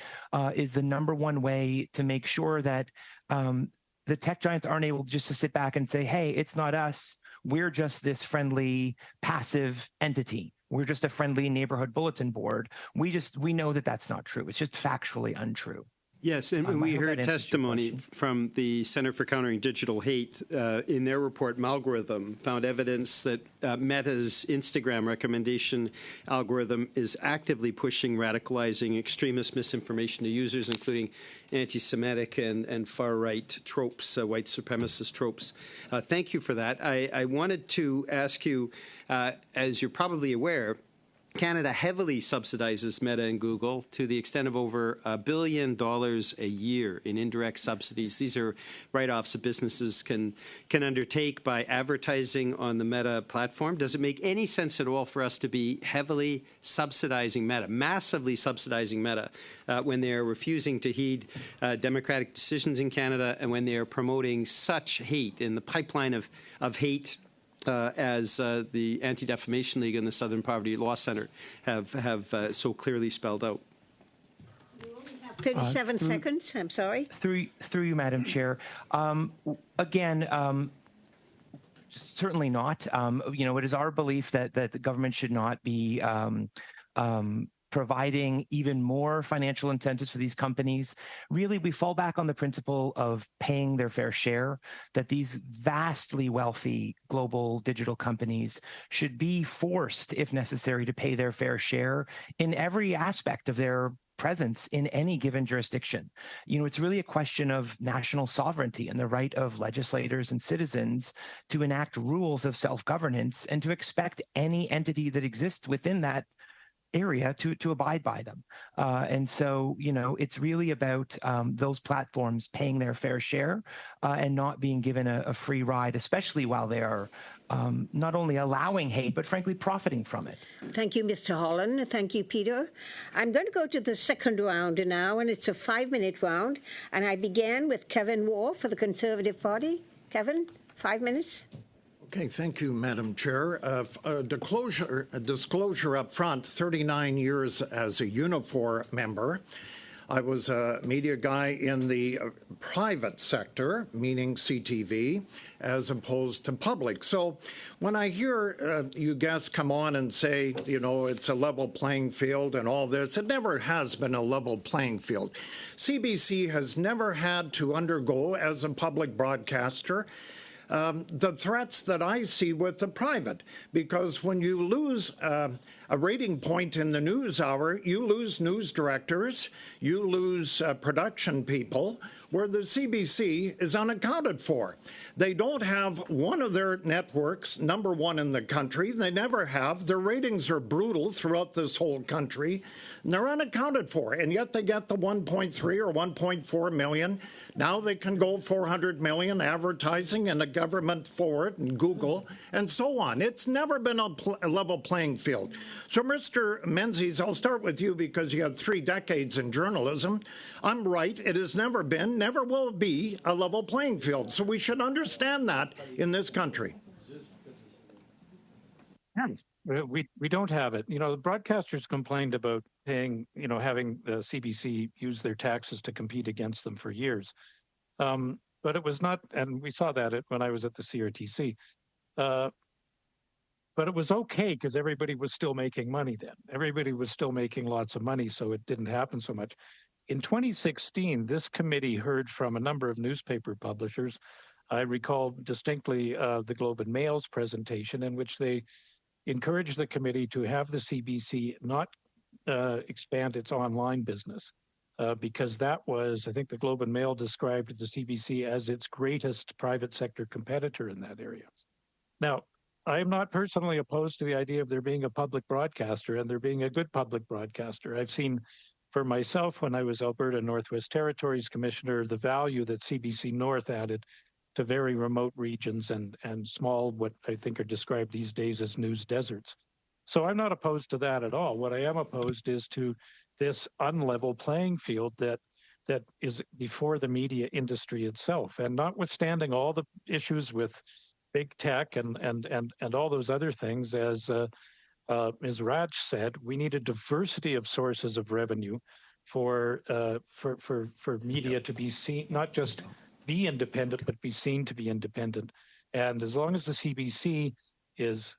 is the number one way to make sure that the tech giants aren't able just to sit back and say, hey, it's not us. We're just this friendly, passive entity. We're just a friendly neighborhood bulletin board. We know that that's not true. It's just factually untrue. Yes, and we heard testimony from the Center for Countering Digital Hate. In their report, Malgorithm found evidence that Meta's Instagram recommendation algorithm is actively pushing radicalizing extremist misinformation to users, including anti-Semitic and far-right tropes, white supremacist tropes. Thank you for that. I wanted to ask you, as you're probably aware, Canada heavily subsidizes Meta and Google to the extent of over $1 billion a year in indirect subsidies. These are write-offs that businesses can undertake by advertising on the Meta platform. Does it make any sense at all for us to be heavily subsidizing Meta, massively subsidizing Meta, when they are refusing to heed democratic decisions in Canada and when they are promoting such hate in the pipeline of hate as the Anti-Defamation League and the Southern Poverty Law Centre have so clearly spelled out? 37 seconds, I'm sorry. Through you, Madam Chair. Again, certainly not. It is our belief that the government should not be providing even more financial incentives for these companies. Really, we fall back on the principle of paying their fair share, that these vastly wealthy global digital companies should be forced, if necessary, to pay their fair share in every aspect of their presence in any given jurisdiction. It's really a question of national sovereignty and the right of legislators and citizens to enact rules of self-governance and to expect any entity that exists within that area to abide by them. And so, it's really about those platforms paying their fair share and not being given a free ride, especially while they are not only allowing hate, but frankly, profiting from it. Thank you, Mr. Holland. Thank you, Peter. I'm going to go to the second round now, and it's a 5-minute round. And I began with Kevin Waugh for the Conservative Party. Kevin, 5 minutes. Okay, thank you, Madam Chair. A disclosure up front, 39 years as a Unifor member. I was a media guy in the private sector, meaning CTV, as opposed to public. So when I hear you guests come on and say, it's a level playing field and all this, it never has been a level playing field. CBC has never had to undergo, as a public broadcaster, the threats that I see with the private, because when you lose a rating point in the news hour, you lose news directors, you lose production people, where the CBC is unaccounted for. They don't have one of their networks #1 in the country. They never have. Their ratings are brutal throughout this whole country, and they're unaccounted for. And yet they get the 1.3 or 1.4 million. Now they can go 400 million advertising and the government for it and Google and so on. It's never been a level playing field. So, Mr. Menzies, I'll start with you because you have 3 decades in journalism. I'm right. It has never been, never will be a level playing field. So we should understand that in this country. We don't have it. The broadcasters complained about paying, having the CBC use their taxes to compete against them for years. But it was not, and we saw that when I was at the CRTC. But it was okay because everybody was still making money then. Everybody was still making lots of money, so it didn't happen so much. In 2016, this committee heard from a number of newspaper publishers. I recall distinctly the Globe and Mail's presentation in which they encouraged the committee to have the CBC not expand its online business because that was, I think the Globe and Mail described the CBC as its greatest private sector competitor in that area. Now, I am not personally opposed to the idea of there being a public broadcaster and there being a good public broadcaster. I've seen for myself when I was Alberta Northwest Territories Commissioner, the value that CBC North added to very remote regions and small, what I think are described these days as news deserts. So I'm not opposed to that at all. What I am opposed is to this unlevel playing field that is before the media industry itself. And notwithstanding all the issues with big tech and all those other things, as Ms. Raj said, we need a diversity of sources of revenue for media to be seen, not just be independent, but be seen to be independent. And as long as the CBC is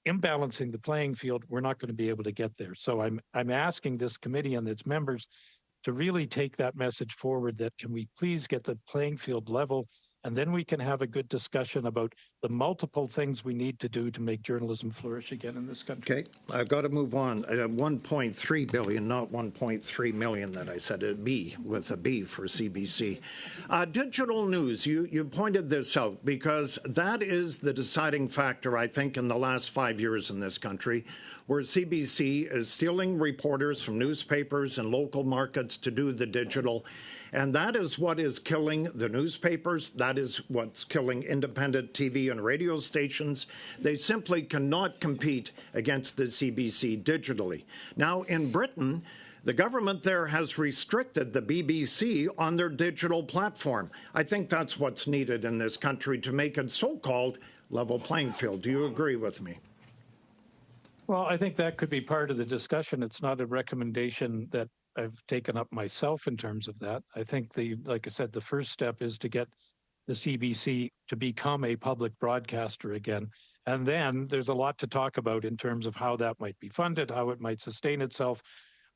imbalancing the playing field, we're not going to be able to get there. So I'm asking this committee and its members to really take that message forward, that can we please get the playing field level, and then we can have a good discussion about the multiple things we need to do to make journalism flourish again in this country. Okay, I've got to move on. 1.3 billion, not 1.3 million that I said. It'd be with a B for CBC. Digital news, you pointed this out because that is the deciding factor, I think, in the last 5 years in this country. where CBC is stealing reporters from newspapers and local markets to do the digital. And that is what is killing the newspapers. That is what's killing independent TV and radio stations. They simply cannot compete against the CBC digitally. Now, in Britain, the government there has restricted the BBC on their digital platform. I think that's what's needed in this country to make it so-called level playing field. Do you agree with me? Well, I think that could be part of the discussion. It's not a recommendation that I've taken up myself in terms of that. I think like I said, the first step is to get the CBC to become a public broadcaster again. And then there's a lot to talk about in terms of how that might be funded, how it might sustain itself,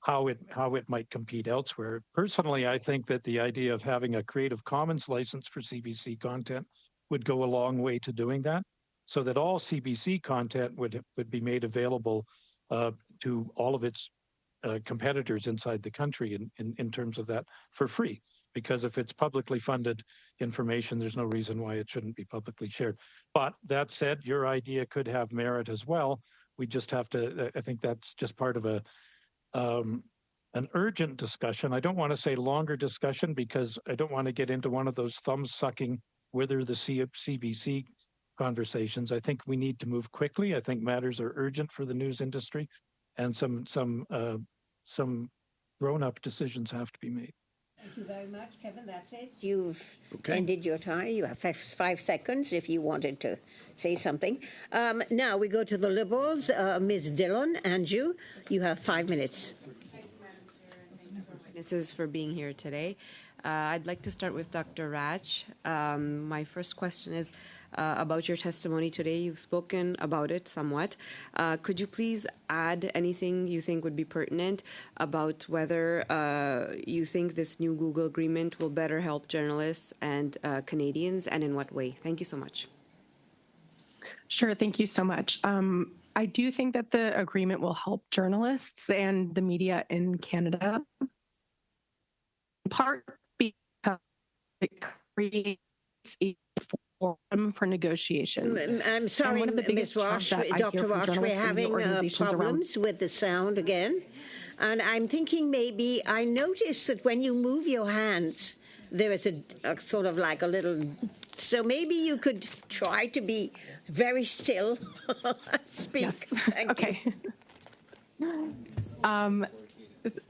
how it might compete elsewhere. Personally, I think that the idea of having a Creative Commons license for CBC content would go a long way to doing that, so that all CBC content would be made available to all of its competitors inside the country in terms of that for free. Because if it's publicly funded information, there's no reason why it shouldn't be publicly shared. But that said, your idea could have merit as well. We just have to, I think that's just part of an urgent discussion. I don't want to say longer discussion because I don't want to get into one of those thumb-sucking whether the CBC conversations. I think we need to move quickly. I think matters are urgent for the news industry, and some grown-up decisions have to be made. Thank you very much, Kevin. That's it. You've ended your time. You have 5 seconds if you wanted to say something. Now we go to the Liberals. Ms. Dillon, Andrew, you have 5 minutes. Thank you, Madam Chair, and thank you for witnesses for being here today. I'd like to start with Dr. Raj. My first question is about your testimony today. You've spoken about it somewhat. Could you please add anything you think would be pertinent about whether you think this new Google agreement will better help journalists and Canadians, and in what way? Thank you so much. Sure, thank you so much. I do think that the agreement will help journalists and the media in Canada, in part because it creates a forum for negotiation. I'm sorry, Ms. Roche, Dr. Roche, we're having problems with the sound again. And I'm thinking maybe, I noticed that when you move your hands, there is a sort of like a little, so maybe you could try to be very still. Speak. Yes. Thank you.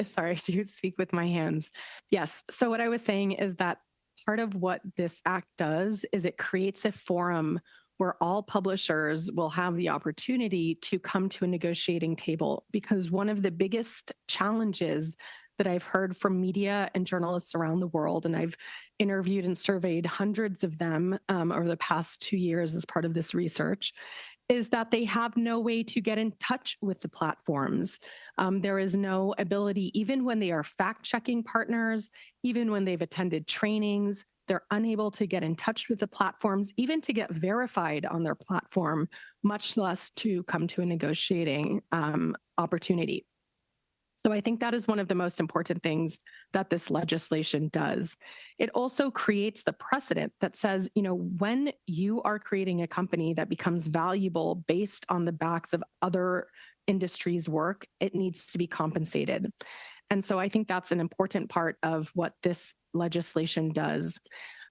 Sorry, to speak with my hands. Yes. So what I was saying is that part of what this act does is it creates a forum where all publishers will have the opportunity to come to a negotiating table, because one of the biggest challenges that I've heard from media and journalists around the world, and I've interviewed and surveyed hundreds of them over the past 2 years as part of this research, is that they have no way to get in touch with the platforms. There is no ability, even when they are fact-checking partners, even when they've attended trainings, they're unable to get in touch with the platforms, even to get verified on their platform, much less to come to a negotiating opportunity. So I think that is one of the most important things that this legislation does. It also creates the precedent that says, you know, when you are creating a company that becomes valuable based on the backs of other industries' work, it needs to be compensated. And so I think that's an important part of what this legislation does.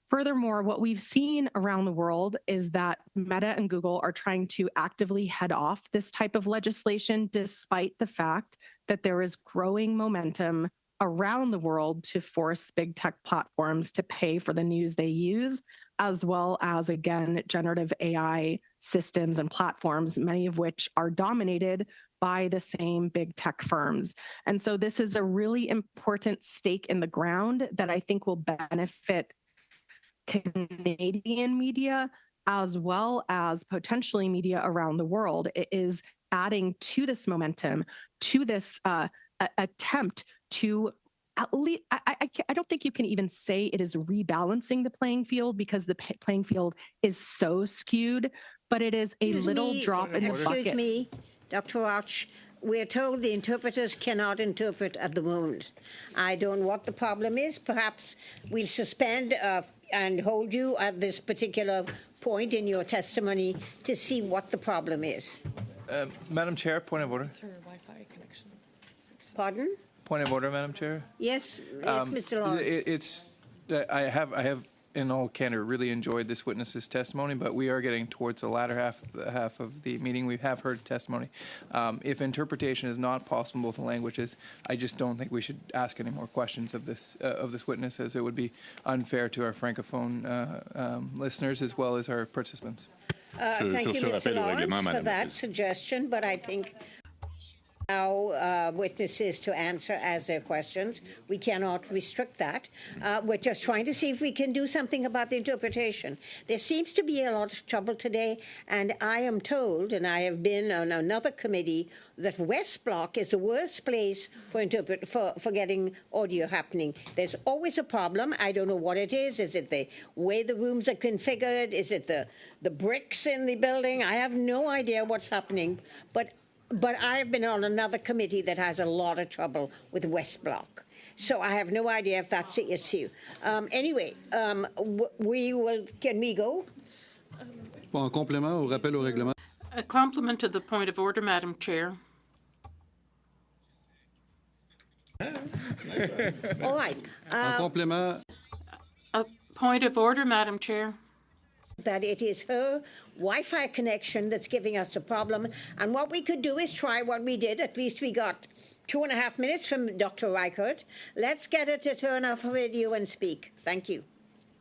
Furthermore, what we've seen around the world is that Meta and Google are trying to actively head off this type of legislation, despite the fact that there is growing momentum around the world to force big tech platforms to pay for the news they use, as well as, again, generative AI systems and platforms, many of which are dominated by the same big tech firms. And so this is a really important stake in the ground that I think will benefit Canadian media as well as potentially media around the world. It is adding to this momentum, to this attempt to at least, I don't think you can even say it is rebalancing the playing field, because the playing field is so skewed, but it is a little drop in the bucket. Excuse me, Dr. Roch. We're told the interpreters cannot interpret at the moment. I don't know what the problem is. Perhaps we'll suspend and hold you at this particular point in your testimony to see what the problem is. Madam Chair, point of order. It's her Wi-Fi connection. Pardon? Point of order, Madam Chair. Yes, Mr. Lawrence. I have in all candor really enjoyed this witness's testimony, but we are getting towards the latter half of the meeting. We have heard testimony. If interpretation is not possible in both languages, I just don't think we should ask any more questions of this witness, as it would be unfair to our francophone listeners as well as our participants. Thank you, Mr. Lawrence, for that suggestion, but I think allow witnesses to answer as their questions. We cannot restrict that. We're just trying to see if we can do something about the interpretation. There seems to be a lot of trouble today, and I am told, and I have been on another committee, that West Block is the worst place for getting audio happening. There's always a problem. I don't know what it is. Is it the way the rooms are configured? Is it the bricks in the building? I have no idea what's happening, but I've been on another committee that has a lot of trouble with West Block. So I have no idea if that's the issue. Anyway, can we go? En complément au rappel au règlement. A compliment to the point of order, Madam Chair. All right. En complément. A point of order, Madam Chair. That it is her Wi-Fi connection that's giving us a problem. And what we could do is try what we did. At least we got 2.5 minutes from Dr. Reichert. Let's get her to turn off her video and speak. Thank you.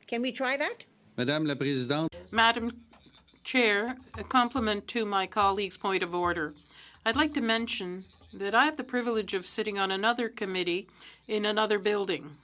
Can we try that? Madame la Présidente. Madam Chair, a compliment to my colleague's point of order. I'd like to mention that I have the privilege of sitting on another committee in another building.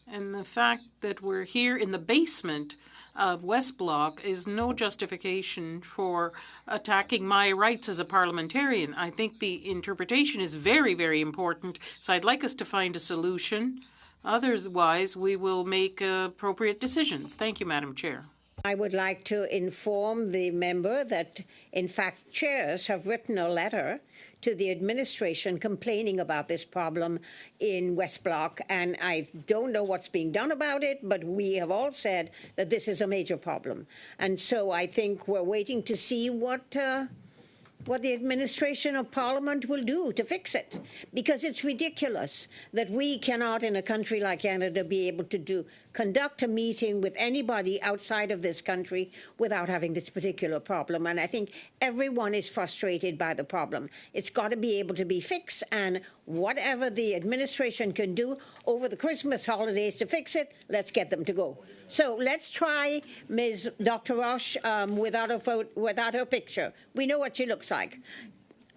And the fact that we're here in the basement of West Block is no justification for attacking my rights as a parliamentarian. I think the interpretation is very, very important, so I'd like us to find a solution. Otherwise, we will make appropriate decisions. Thank you, Madam Chair. I would like to inform the member that, in fact, chairs have written a letter to the administration complaining about this problem in West Block, and I don't know what's being done about it, but we have all said that this is a major problem. And so I think we're waiting to see what the administration of Parliament will do to fix it, because it's ridiculous that we cannot, in a country like Canada, be able to conduct a meeting with anybody outside of this country without having this particular problem. And I think everyone is frustrated by the problem. It's got to be able to be fixed, and whatever the administration can do over the Christmas holidays to fix it, let's get them to go. So let's try Ms. Dr. Roche without her picture. We know what she looks like.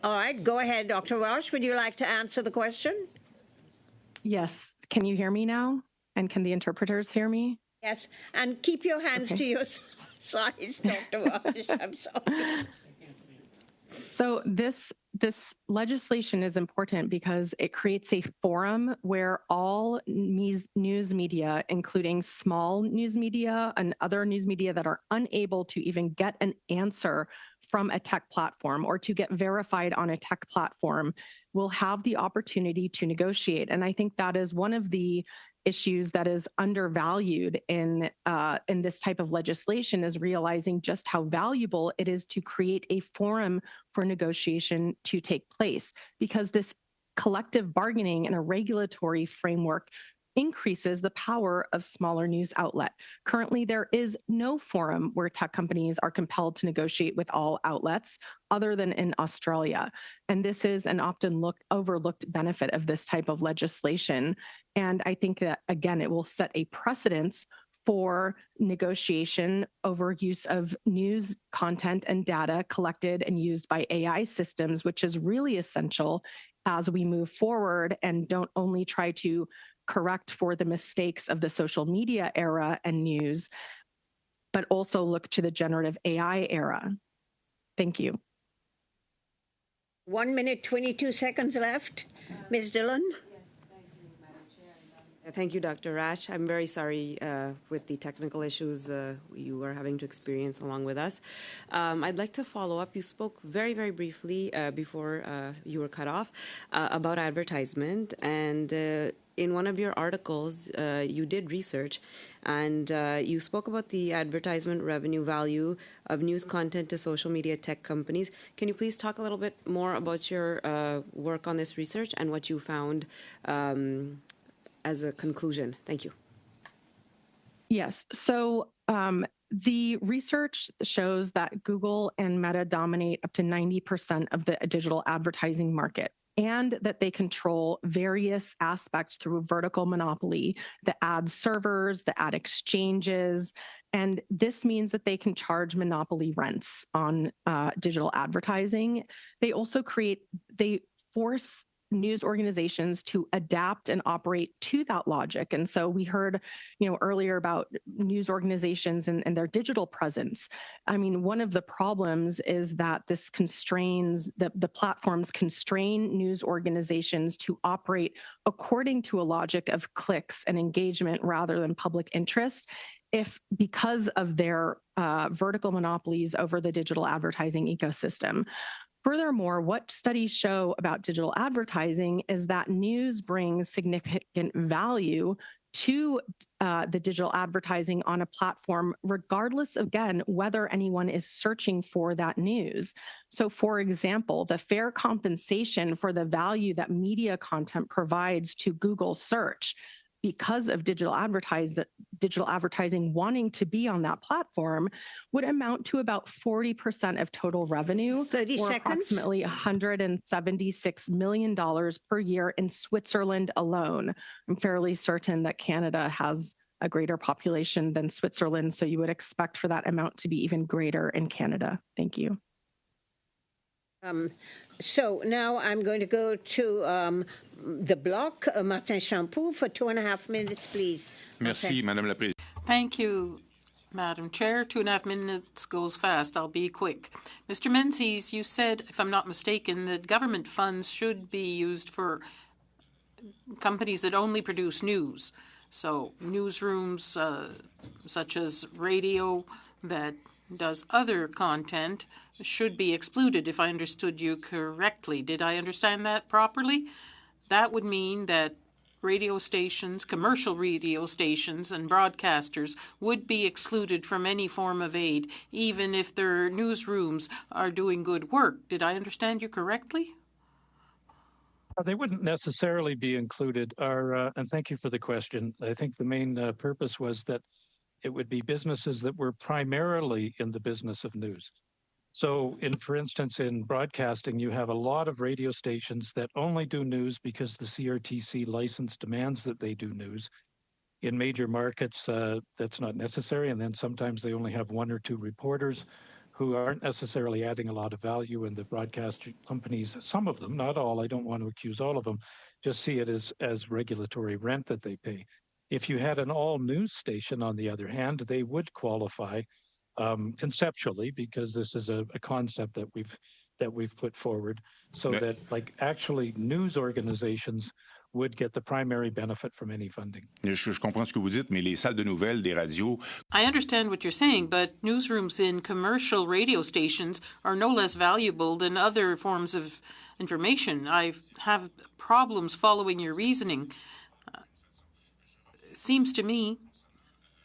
All right, go ahead, Dr. Roche. Would you like to answer the question? Yes. Can you hear me now? And can the interpreters hear me? Yes. And keep your hands to your sides, Dr. Roche. I'm sorry. So this legislation is important because it creates a forum where all news media, including small news media and other news media that are unable to even get an answer from a tech platform or to get verified on a tech platform, will have the opportunity to negotiate. And I think that is one of the issues that is undervalued in this type of legislation, is realizing just how valuable it is to create a forum for negotiation to take place, because this collective bargaining and a regulatory framework increases the power of smaller news outlet. Currently, there is no forum where tech companies are compelled to negotiate with all outlets other than in Australia. And this is an often overlooked benefit of this type of legislation. And I think that, again, it will set a precedence for negotiation over use of news content and data collected and used by AI systems, which is really essential as we move forward and don't only try to correct for the mistakes of the social media era and news, but also look to the generative AI era. Thank you. 1 minute, 22 seconds left. Ms. Dillon? Thank you, Dr. Rash. I'm very sorry with the technical issues you are having to experience along with us. I'd like to follow up. You spoke very, very briefly before you were cut off about advertisement. And in one of your articles, you did research and you spoke about the advertisement revenue value of news content to social media tech companies. Can you please talk a little bit more about your work on this research and what you found as a conclusion? Thank you. Yes. So the research shows that Google and Meta dominate up to 90% of the digital advertising market, and that they control various aspects through vertical monopoly, the ad servers, the ad exchanges. And this means that they can charge monopoly rents on digital advertising. They also force news organizations to adapt and operate to that logic. And so we heard, earlier about news organizations and their digital presence. I mean, one of the problems is that this constrains, the platforms constrain news organizations to operate according to a logic of clicks and engagement rather than public interest, because of their vertical monopolies over the digital advertising ecosystem. Furthermore, what studies show about digital advertising is that news brings significant value to the digital advertising on a platform, regardless, again, whether anyone is searching for that news. So, for example, the fair compensation for the value that media content provides to Google search, because of digital advertising wanting to be on that platform, would amount to about 40% of total revenue, 30 or seconds. approximately $176 million per year in Switzerland alone. I'm fairly certain that Canada has a greater population than Switzerland, so you would expect for that amount to be even greater in Canada. Thank you. So now I'm going to go to the block, Martin Champoux, for 2.5 minutes, please. Merci, Madame la Présidente. Thank you, Madam Chair. 2.5 minutes goes fast. I'll be quick. Mr. Menzies, you said, if I'm not mistaken, that government funds should be used for companies that only produce news. So newsrooms such as radio that does other content should be excluded, if I understood you correctly. Did I understand that properly? That would mean that radio stations, commercial radio stations and broadcasters would be excluded from any form of aid, even if their newsrooms are doing good work. Did I understand you correctly? They wouldn't necessarily be included. And thank you for the question. I think the main purpose was that it would be businesses that were primarily in the business of news. So, for instance, in broadcasting, you have a lot of radio stations that only do news because the CRTC license demands that they do news. In major markets, that's not necessary, and then sometimes they only have one or two reporters who aren't necessarily adding a lot of value, and the broadcast companies, some of them, not all, I don't want to accuse all of them, just see it as regulatory rent that they pay. If you had an all-news station, on the other hand, they would qualify conceptually, because this is a concept that we've put forward, so that actually news organizations would get the primary benefit from any funding. Je comprends ce que vous dites, mais les salles de nouvelles des radios. I understand what you're saying, but newsrooms in commercial radio stations are no less valuable than other forms of information. I have problems following your reasoning. It seems to me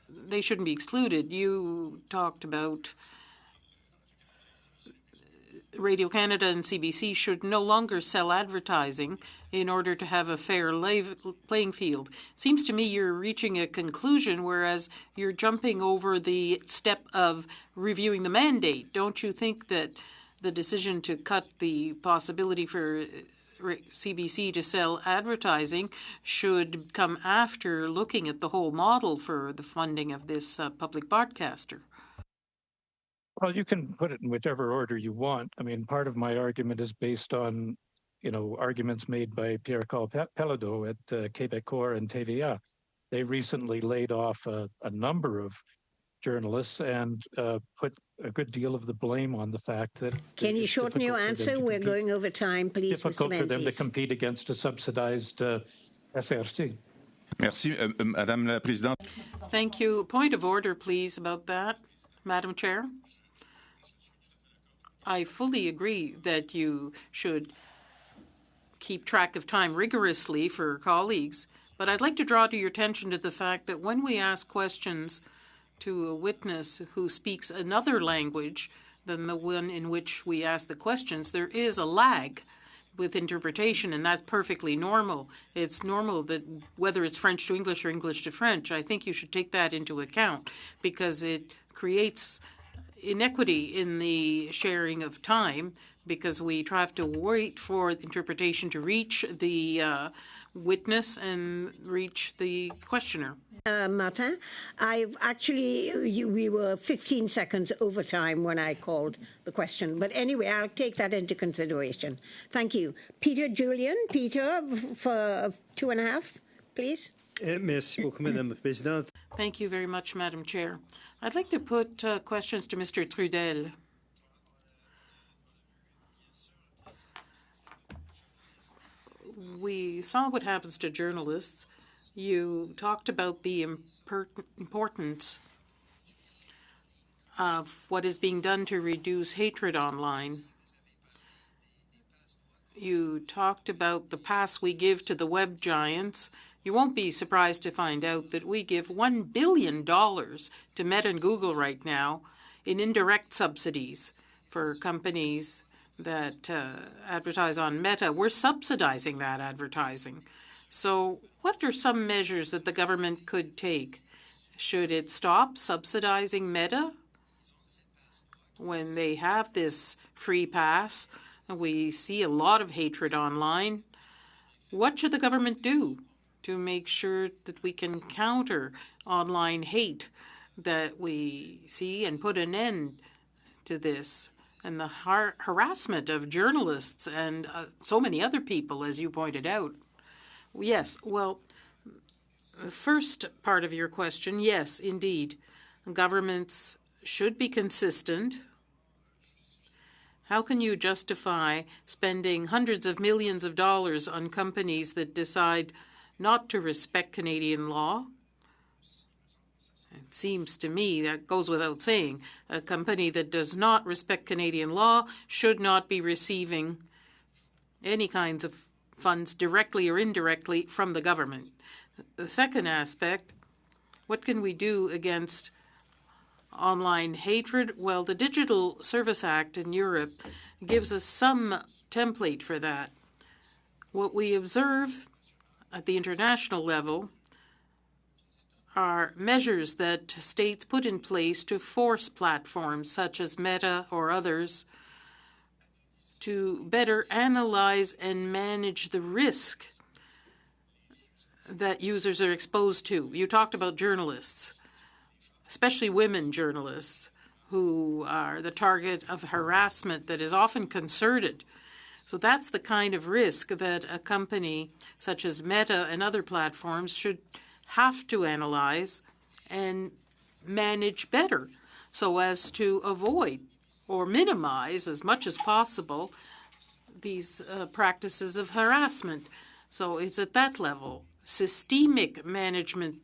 they shouldn't be excluded. You talked about Radio Canada and CBC should no longer sell advertising in order to have a fair playing field. Seems to me you're reaching a conclusion, whereas you're jumping over the step of reviewing the mandate. Don't you think that the decision to cut the possibility for CBC to sell advertising should come after looking at the whole model for the funding of this public broadcaster? Well, you can put it in whichever order you want. I mean, part of my argument is based on, arguments made by Pierre-Carl Pelado at Québecor and TVA. They recently laid off a number of journalists and put a good deal of the blame on the fact that... Can you shorten your answer? We're going over time, please, Mr. Menzies. Difficult for them to compete against a subsidized SRC. Merci, Madame la Présidente. Thank you. Point of order, please, about that, Madam Chair. I fully agree that you should keep track of time rigorously for colleagues, but I'd like to draw to your attention to the fact that when we ask questions to a witness who speaks another language than the one in which we ask the questions, there is a lag with interpretation, and that's perfectly normal. It's normal that whether it's French to English or English to French, I think you should take that into account because it creates inequity in the sharing of time because we have to wait for interpretation to reach the witness and reach the questioner. Martin, we were 15 seconds over time when I called the question. But anyway, I'll take that into consideration. Thank you. Peter Julian, Peter, for 2.5, please. Merci beaucoup, Madame la Présidente. Thank you very much, Madam Chair. I'd like to put questions to Mr. Trudel. We saw what happens to journalists. You talked about the importance of what is being done to reduce hatred online. You talked about the pass we give to the web giants. You won't be surprised to find out that we give $1 billion to Meta and Google right now in indirect subsidies for companies that advertise on Meta. We're subsidizing that advertising. So what are some measures that the government could take? Should it stop subsidizing Meta when they have this free pass? We see a lot of hatred online. What should the government do to make sure that we can counter online hate that we see and put an end to this? And the harassment of journalists and so many other people, as you pointed out. Yes, well, the first part of your question, yes, indeed. Governments should be consistent. How can you justify spending hundreds of millions of dollars on companies that decide not to respect Canadian law? It seems to me that goes without saying. A company that does not respect Canadian law should not be receiving any kinds of funds directly or indirectly from the government. The second aspect, what can we do against online hatred? Well, the Digital Service Act in Europe gives us some template for that. What we observe at the international level are measures that states put in place to force platforms such as Meta or others to better analyze and manage the risk that users are exposed to. You talked about journalists, especially women journalists, who are the target of harassment that is often concerted. So that's the kind of risk that a company such as Meta and other platforms should have to analyze and manage better so as to avoid or minimize as much as possible these practices of harassment. So it's at that level. Systemic management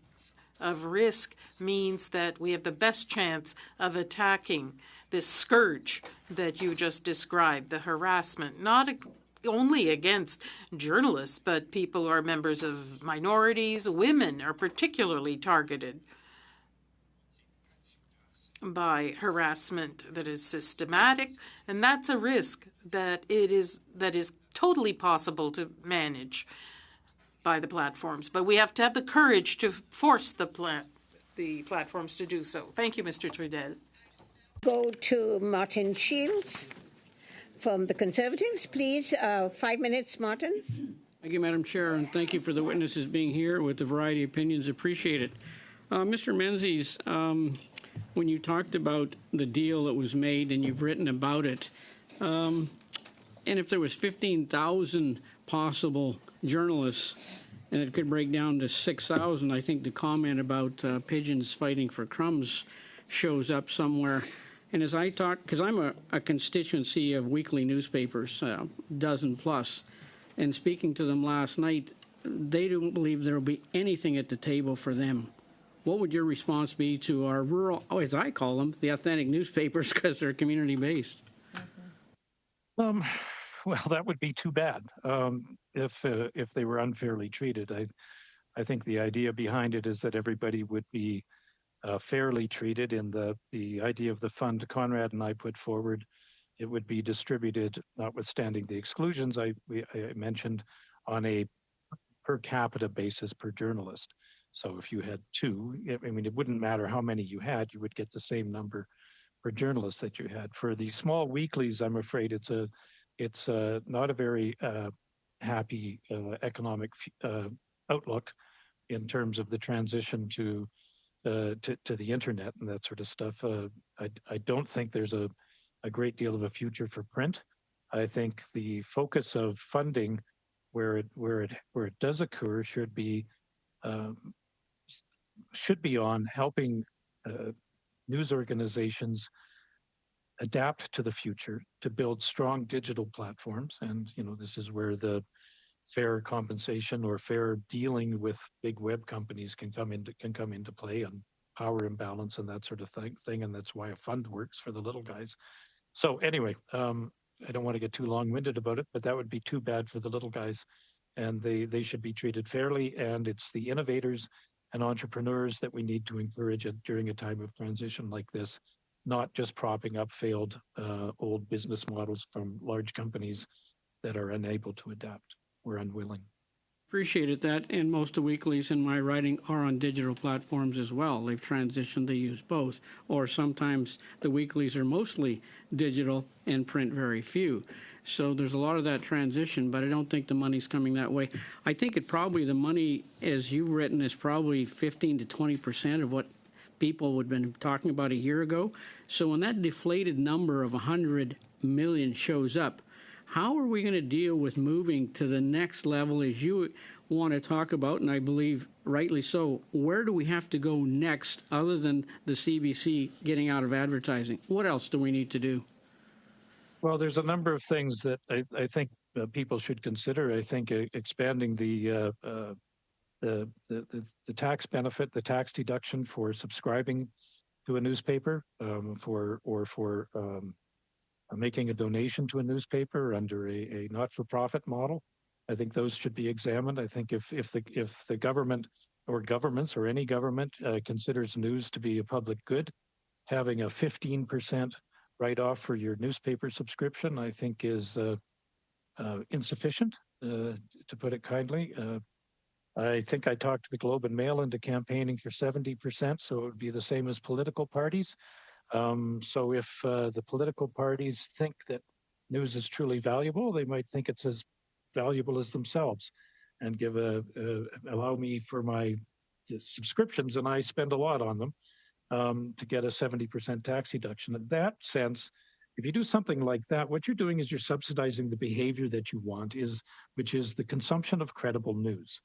of risk means that we have the best chance of attacking this scourge that you just described, the harassment, not only against journalists, but people who are members of minorities. Women are particularly targeted by harassment that is systematic, and that's a risk that is totally possible to manage by the platforms. But we have to have the courage to force the platforms to do so. Thank you, Mr. Trudel. Go to Martin Shields from the Conservatives, please. 5 minutes, Martin. Thank you, Madam Chair, and thank you for the witnesses being here with a variety of opinions. Appreciate it. Mr. Menzies, when you talked about the deal that was made and you've written about it, and if there was 15,000 possible journalists and it could break down to 6,000, I think the comment about pigeons fighting for crumbs shows up somewhere. And as I talk, because I'm a constituency of weekly newspapers, dozen plus, and speaking to them last night, they don't believe there will be anything at the table for them. What would your response be to our rural, as I call them, the authentic newspapers, because they're community-based? Well, that would be too bad if they were unfairly treated. I think the idea behind it is that everybody would be fairly treated. In the idea of the fund Conrad and I put forward, it would be distributed, notwithstanding the exclusions I mentioned, on a per capita basis per journalist. So if you had two, I mean, it wouldn't matter how many you had, you would get the same number per journalist that you had. For the small weeklies, I'm afraid it's not a very happy economic outlook in terms of the transition to the internet and that sort of stuff. I don't think there's a great deal of a future for print. I think the focus of funding, where it does occur, should be on helping news organizations adapt to the future, to build strong digital platforms. And this is where the fair compensation or fair dealing with big web companies can come into play, on power imbalance and that sort of thing. And that's why a fund works for the little guys. So anyway, I don't want to get too long-winded about it, but that would be too bad for the little guys, and they should be treated fairly. And it's the innovators and entrepreneurs that we need to encourage during a time of transition like this, not just propping up failed old business models from large companies that are unable to adapt or unwilling. Appreciated that, and most of the weeklies in my writing are on digital platforms as well. They've transitioned to use both, or sometimes the weeklies are mostly digital and print very few. So there's a lot of that transition, but I don't think the money's coming that way. I think the money, as you've written, is probably 15 to 20% of what people would have been talking about a year ago. So when that deflated number of 100 million shows up, how are we going to deal with moving to the next level, as you want to talk about, and I believe rightly so? Where do we have to go next, other than the CBC getting out of advertising? What else do we need to do? Well, there's a number of things that I think people should consider. I think expanding the tax benefit, the tax deduction for subscribing to a newspaper, for making a donation to a newspaper under a not-for-profit model. I think those should be examined. I think if the government or governments or any government considers news to be a public good, having a 15% write-off for your newspaper subscription, I think is insufficient, to put it kindly. I think I talked the Globe and Mail into campaigning for 70%, so it would be the same as political parties. So if the political parties think that news is truly valuable, they might think it's as valuable as themselves, and allow me for my subscriptions, and I spend a lot on them, to get a 70% tax deduction. In that sense, if you do something like that, what you're doing is you're subsidizing the behavior that you want, which is the consumption of credible news,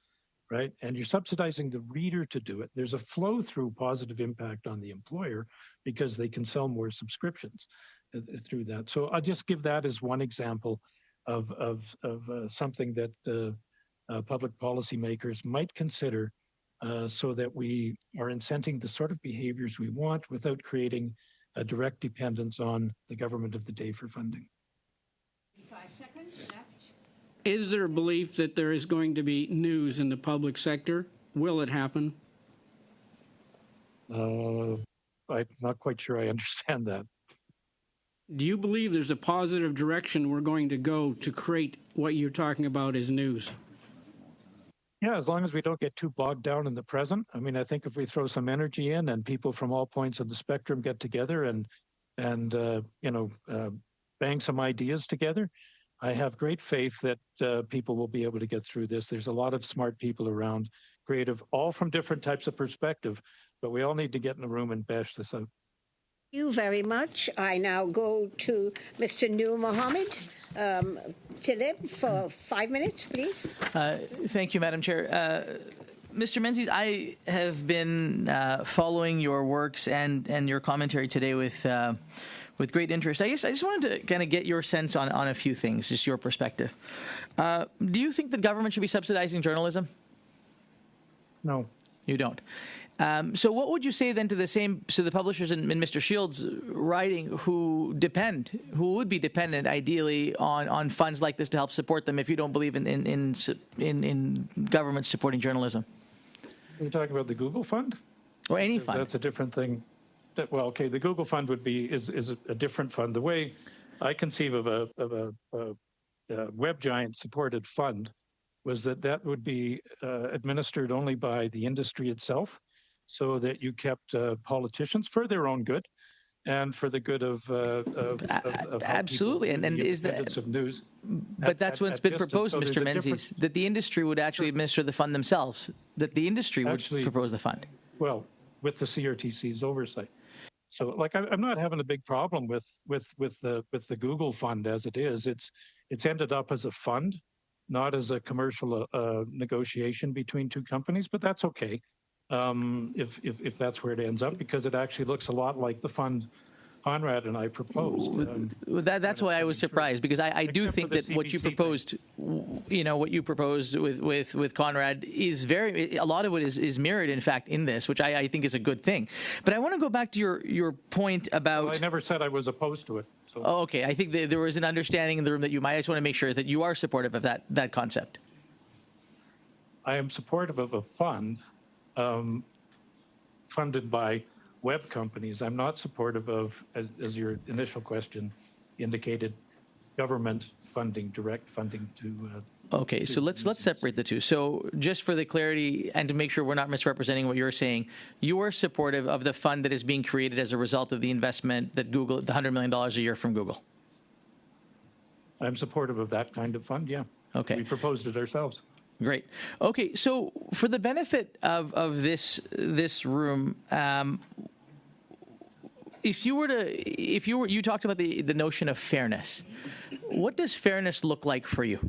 right? And you're subsidizing the reader to do it. There's a flow-through positive impact on the employer, because they can sell more subscriptions through that. So I'll just give that as one example of something that public policymakers might consider, so that we are incenting the sort of behaviors we want without creating a direct dependence on the government of the day for funding. 5 seconds left. Is there a belief that there is going to be news in the public sector? Will it happen? I'm not quite sure I understand that. Do you believe there's a positive direction we're going to go to create what you're talking about as news? Yeah, as long as we don't get too bogged down in the present. I mean, I think if we throw some energy in, and people from all points of the spectrum get together and bang some ideas together, I have great faith that people will be able to get through this. There's a lot of smart people around, creative, all from different types of perspective, but we all need to get in a room and bash this out. Thank you very much. I now go to Mr. Nur Mohammed. Tilib, for 5 minutes, please. Thank you, Madam Chair. Mr. Menzies, I have been following your works and your commentary today with With great interest. I guess I just wanted to kind of get your sense on a few things, just your perspective. Do you think that government should be subsidizing journalism? No. You don't. So what would you say then to the publishers in Mr. Shields' writing who would be dependent ideally on funds like this to help support them if you don't believe in government supporting journalism? Are you talking about the Google Fund? Or any fund? That's a different thing. Well, okay, the Google Fund is a different fund. The way I conceive of a web giant supported fund was that would be administered only by the industry itself, so that you kept politicians for their own good and for the good of absolutely, and is that of news. But that's what's been proposed, Mr. Menzies, that the industry would actually administer the fund themselves, that the industry would propose the fund. Well, with the CRTC's oversight. So, like, I'm not having a big problem with the Google Fund as it is. It's ended up as a fund, not as a commercial negotiation between two companies, but that's okay. If that's where it ends up, because it actually looks a lot like the fund Conrad and I proposed. That's why I was surprised, because I do think that what you proposed, what you proposed with Conrad is a lot of it is mirrored, in fact, in this, which I think is a good thing. But I want to go back to your point about. Well, I never said I was opposed to it. So. Oh, okay. I think there was an understanding in the room that you might. I just want to make sure that you are supportive of that concept. I am supportive of a fund funded by web companies. I'm not supportive of, as your initial question indicated, government funding, direct funding to. Okay, so let's separate the two. So just for the clarity and to make sure we're not misrepresenting what you're saying, you are supportive of the fund that is being created as a result of the investment that Google, the $100 million a year from Google. I'm supportive of that kind of fund. Yeah. Okay. We proposed it ourselves. Great. Okay, so for the benefit of this room, you talked about the notion of fairness. What does fairness look like for you?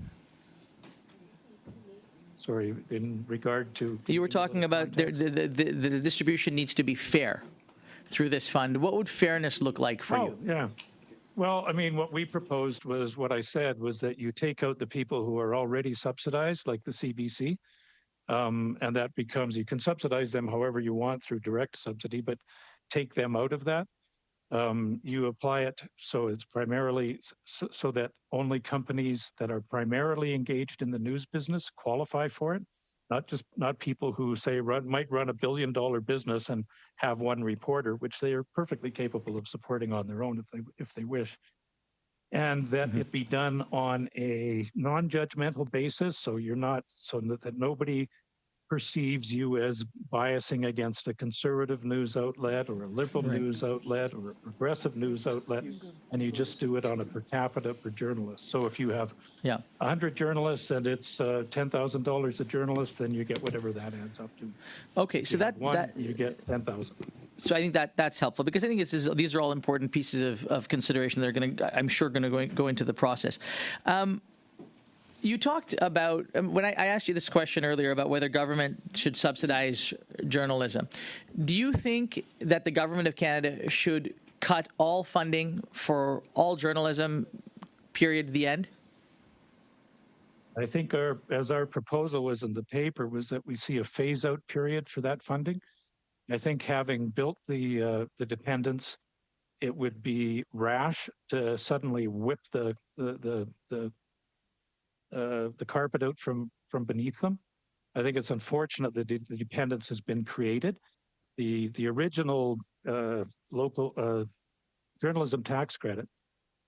Sorry, in regard to. You were talking about the distribution needs to be fair through this fund. What would fairness look like for you? Yeah. Well, I mean, what we proposed was what I said was that you take out the people who are already subsidized, like the CBC, and that becomes, you can subsidize them however you want through direct subsidy, but take them out of that. You apply it so it's primarily so that only companies that are primarily engaged in the news business qualify for it, not people who say might run $1 billion business and have one reporter, which they are perfectly capable of supporting on their own if they wish, and that it be done on a non-judgmental basis, so that nobody perceives you as biasing against a conservative news outlet or a liberal news outlet or a progressive news outlet, and you just do it on a per capita per journalist. So if you have 100 journalists and it's $10,000 a journalist, then you get whatever that adds up to. Okay, so you get 10,000. So I think that's helpful, because I think these are all important pieces of consideration that are I'm sure going to go into the process. You talked about, when I asked you this question earlier about whether government should subsidize journalism, do you think that the government of Canada should cut all funding for all journalism, period, to the end? I think as our proposal was in the paper was that we see a phase-out period for that funding. I think having built the dependence, it would be rash to suddenly whip the carpet out from beneath them. I think it's unfortunate that the dependence has been created. The original local journalism tax credit,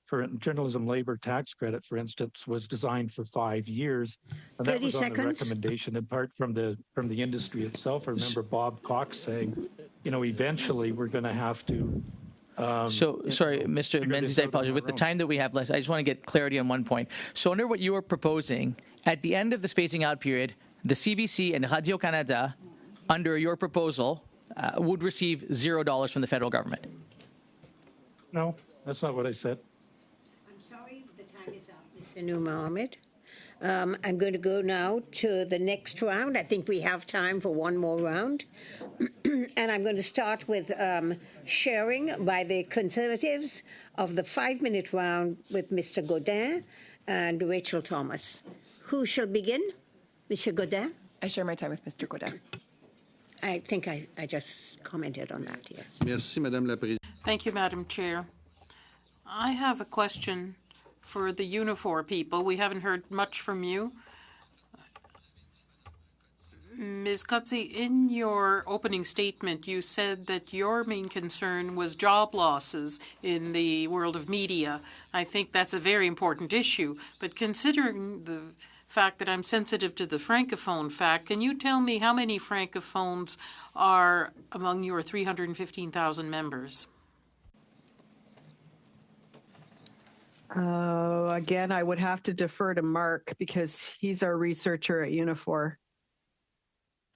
for journalism labor tax credit, for instance, was designed for 5 years, and that was on a recommendation in part from the industry itself. I remember Bob Cox saying, eventually we're going to have to. Sorry, Mr. Menzies, I apologize. With the time that we have left, I just want to get clarity on one point. So under what you are proposing, at the end of the spacing out period, the CBC and Radio-Canada, under your proposal, would receive $0 from the federal government. No, that's not what I said. I'm sorry, the time is up, Mr. Nur Mohammed. I'm going to go now to the next round. I think we have time for one more round. And I'm going to start with sharing by the Conservatives of the 5-minute round with Mr. Godin and Rachel Thomas. Who shall begin? Mr. Godin? I share my time with Mr. Godin. I think I just commented on that, yes. Merci, Madame la Présidente. Thank you, Madam Chair. I have a question for the Unifor people. We haven't heard much from you. Ms. Cutsey, in your opening statement, you said that your main concern was job losses in the world of media. I think that's a very important issue. But considering the fact that I'm sensitive to the Francophone fact, can you tell me how many Francophones are among your 315,000 members? Again, I would have to defer to Mark because he's our researcher at Unifor.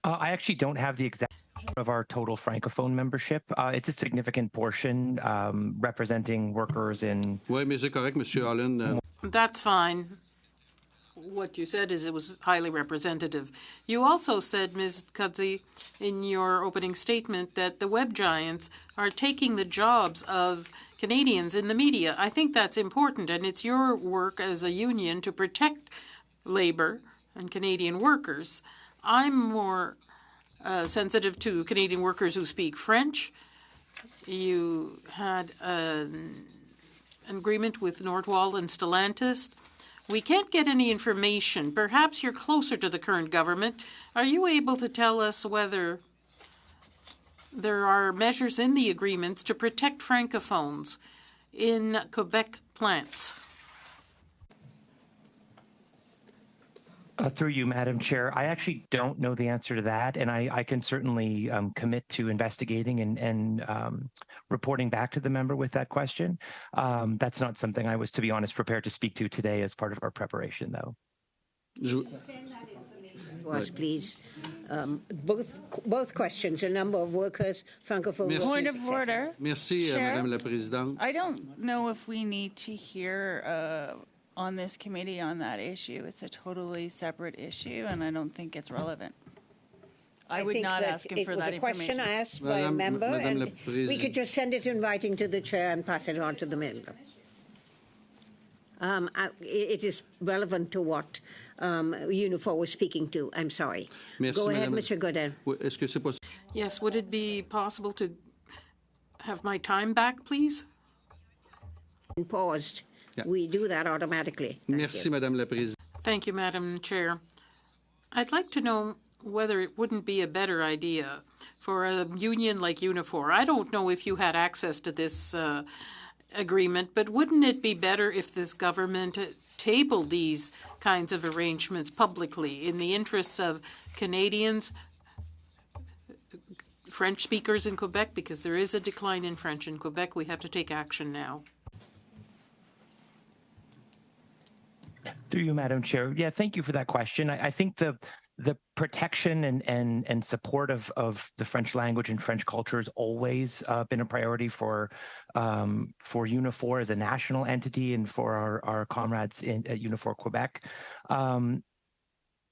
I actually don't have the exact of our total Francophone membership. It's a significant portion representing workers in... Oui, mais c'est correct, Monsieur Holland. That's fine. What you said is it was highly representative. You also said, Ms. Cudsey, in your opening statement that the web giants are taking the jobs of Canadians in the media. I think that's important, and it's your work as a union to protect labor and Canadian workers. I'm more sensitive to Canadian workers who speak French. You had an agreement with Nordwall and Stellantis. We can't get any information. Perhaps you're closer to the current government. Are you able to tell us whether there are measures in the agreements to protect Francophones in Quebec plants? Through you, Madam Chair, I actually don't know the answer to that, and I can certainly commit to investigating and reporting back to the member with that question. That's not something I was, to be honest, prepared to speak to today as part of our preparation, though. Send that information to us, please. Both questions, the number of workers, Francophone workers. Point of order. Merci, Madame la Présidente. I don't know if we need to hear on this committee on that issue. It's a totally separate issue, and I don't think it's relevant. I would not ask him for that information. It was a question asked by a member, and we could just send it in writing to the chair and pass it on to the member. It is relevant to what Unifor was speaking to. I'm sorry. Merci, Go ahead, Madame. Mr. Godin. Est-ce que c'est possible? Yes, would it be possible to have my time back, please? Paused. Yeah. We do that automatically. Merci, Madame la Présidente. Thank you, Madam Chair. I'd like to know whether it wouldn't be a better idea for a union like Unifor. I don't know if you had access to this agreement, but wouldn't it be better if this government tabled these kinds of arrangements publicly in the interests of Canadians, French speakers in Quebec, because there is a decline in French in Quebec. We have to take action now. Through you, Madam Chair. Yeah, thank you for that question. I think the protection and support of the French language and French culture has always been a priority for Unifor as a national entity and for our comrades at Unifor Quebec.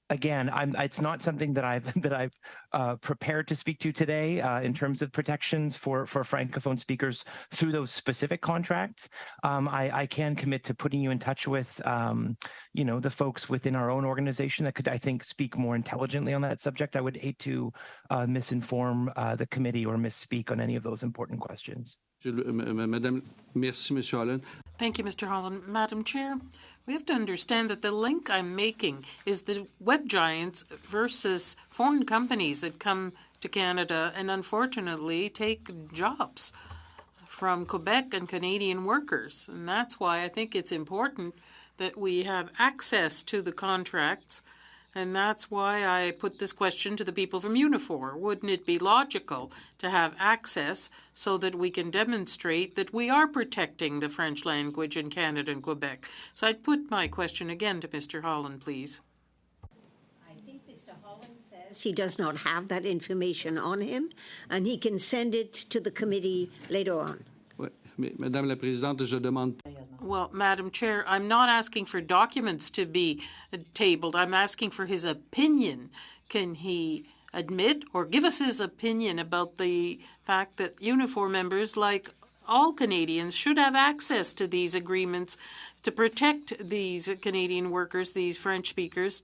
Again, it's not something that I've prepared to speak to today in terms of protections for Francophone speakers through those specific contracts. I can commit to putting you in touch with, the folks within our own organization that could, I think, speak more intelligently on that subject. I would hate to misinform the committee or misspeak on any of those important questions. Madame, merci, Monsieur Holland. Thank you, Mr. Holland. Madam Chair, we have to understand that the link I'm making is the web giants versus foreign companies that come to Canada and unfortunately take jobs from Quebec and Canadian workers. And that's why I think it's important that we have access to the contracts. And that's why I put this question to the people from Unifor. Wouldn't it be logical to have access so that we can demonstrate that we are protecting the French language in Canada and Quebec? So I'd put my question again to Mr. Holland, please. I think Mr. Holland says he does not have that information on him, and he can send it to the committee later on. Madame la Présidente, je demande. Well, Madam Chair, I'm not asking for documents to be tabled. I'm asking for his opinion. Can he admit or give us his opinion about the fact that uniform members, like all Canadians, should have access to these agreements to protect these Canadian workers, these French speakers,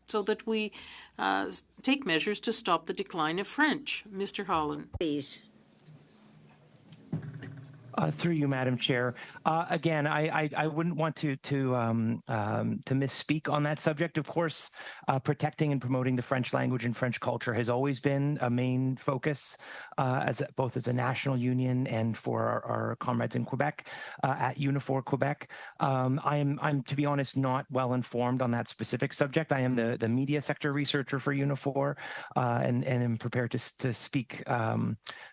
so that we take measures to stop the decline of French? Mr. Holland. Please. Through you, Madam Chair. Again, I wouldn't want to misspeak on that subject. Of course, protecting and promoting the French language and French culture has always been a main focus, both as a national union and for our comrades in Quebec at Unifor Quebec. I'm, to be honest, not well informed on that specific subject. I am the media sector researcher for Unifor, and am prepared to speak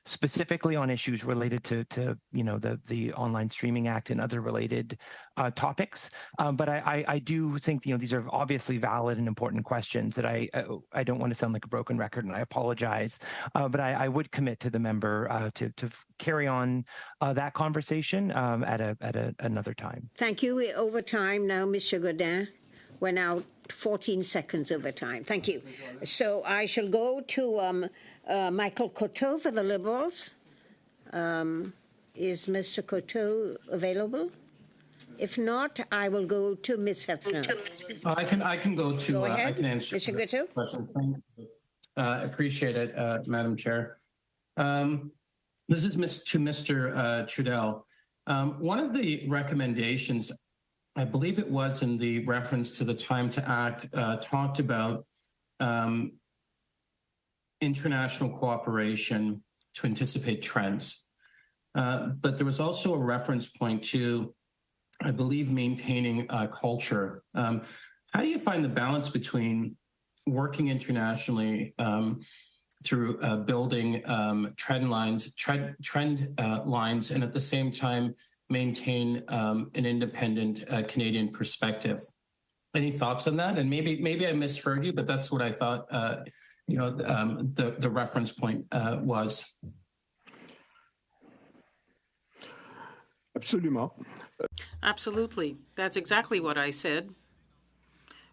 specifically on issues related to the Online Streaming Act and other related topics. But I do think these are obviously valid and important questions that I don't want to sound like a broken record, and I apologize. But I would commit to the member to carry on that conversation at another time. Thank you. We're over time now, Mr. Godin. We're now 14 seconds over time. Thank you. So I shall go to Michael Coteau for the Liberals. Is Mr. Coteau available? If not, I will go to Ms. Hefner. I can go to. Go ahead, I can answer Mr. Coteau. question. Appreciate it, Madam Chair. This is to Mr. Trudel. One of the recommendations, I believe it was in the reference to the time to act, talked about international cooperation to anticipate trends. But there was also a reference point to, I believe, maintaining culture. How do you find the balance between working internationally through building trend lines, and at the same time maintain an independent Canadian perspective? Any thoughts on that? And maybe I misheard you, but that's what I thought. The reference point was. Absolutely. That's exactly what I said.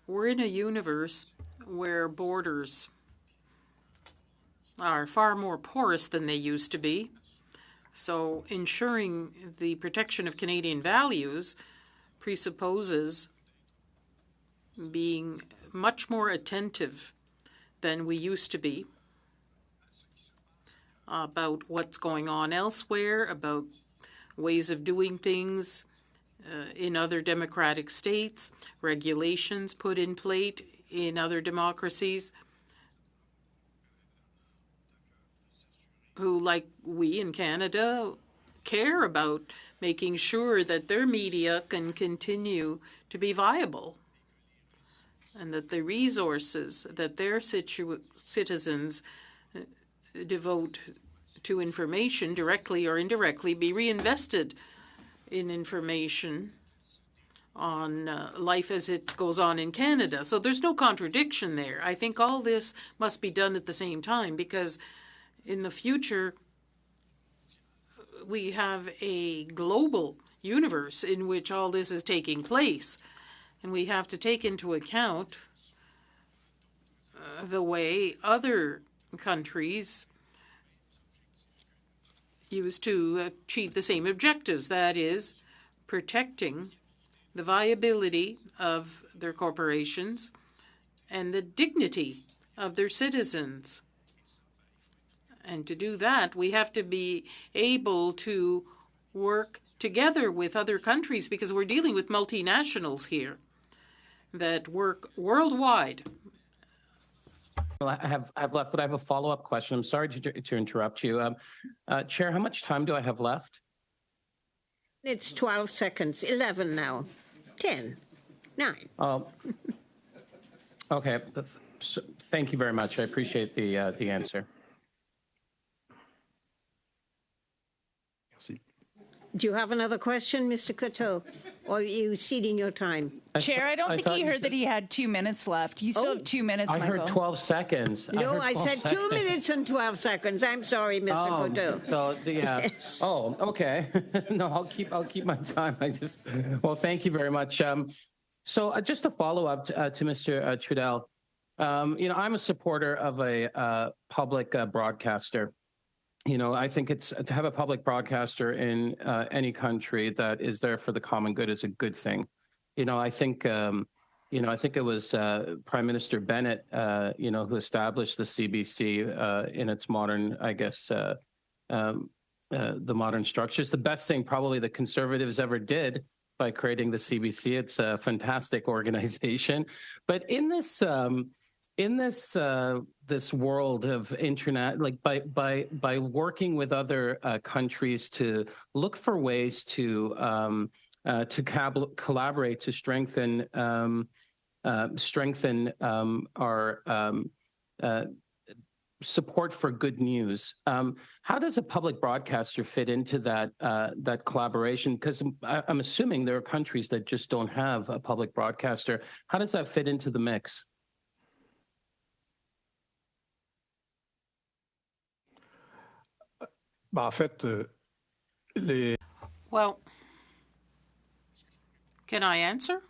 We're in a universe where borders are far more porous than they used to be. So ensuring the protection of Canadian values presupposes being much more attentive than we used to be about what's going on elsewhere, about ways of doing things in other democratic states, regulations put in place in other democracies, who, like we in Canada, care about making sure that their media can continue to be viable and that the resources that their citizens devote to information, directly or indirectly, be reinvested in information on life as it goes on in Canada. So there's no contradiction there. I think all this must be done at the same time, because in the future we have a global universe in which all this is taking place, and we have to take into account the way other countries use to achieve the same objectives, that is, protecting the viability of their corporations and the dignity of their citizens. And to do that, we have to be able to work together with other countries, because we're dealing with multinationals here that work worldwide. Well, I have left, but I have a follow-up question. I'm sorry to interrupt you. Chair, how much time do I have left? It's 12 seconds, 11 now, 10, 9. Oh, okay. So, thank you very much. I appreciate the answer. Do you have another question, Mr. Coteau? or are you ceding your time? Chair, I don't think he heard that he had 2 minutes left. You still have 2 minutes, I Michael. heard 12 seconds. No, heard I 12 said seconds. 2 minutes and 12 seconds. I'm sorry, Mr. Couture. So yeah. Yes. Oh, okay. No, I'll keep my time. Well, thank you very much. So just a follow up to Mr. Trudel. I'm a supporter of a public broadcaster. I think it's to have a public broadcaster in any country that is there for the common good is a good thing. I think it was Prime Minister Bennett, who established the CBC in its modern, the modern structure. It's the best thing probably the Conservatives ever did by creating the CBC. It's a fantastic organization, but in this world of internet, like by working with other countries to look for ways to collaborate to strengthen our support for good news. How does a public broadcaster fit into that collaboration? Because I'm assuming there are countries that just don't have a public broadcaster. How does that fit into the mix? Well, can I answer?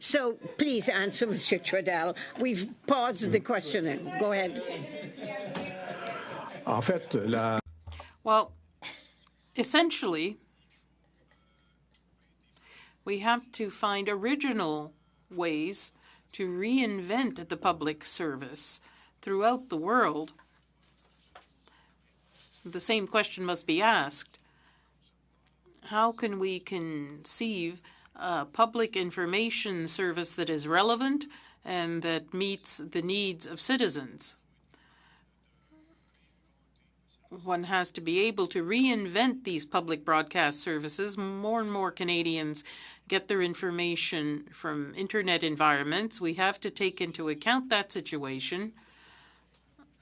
So please answer, Mr. Trudel. We've paused the questioning. Go ahead. Well, essentially, we have to find original ways to reinvent the public service throughout the world. The same question must be asked. How can we conceive a public information service that is relevant and that meets the needs of citizens? One has to be able to reinvent these public broadcast services. More and more Canadians get their information from internet environments. We have to take into account that situation.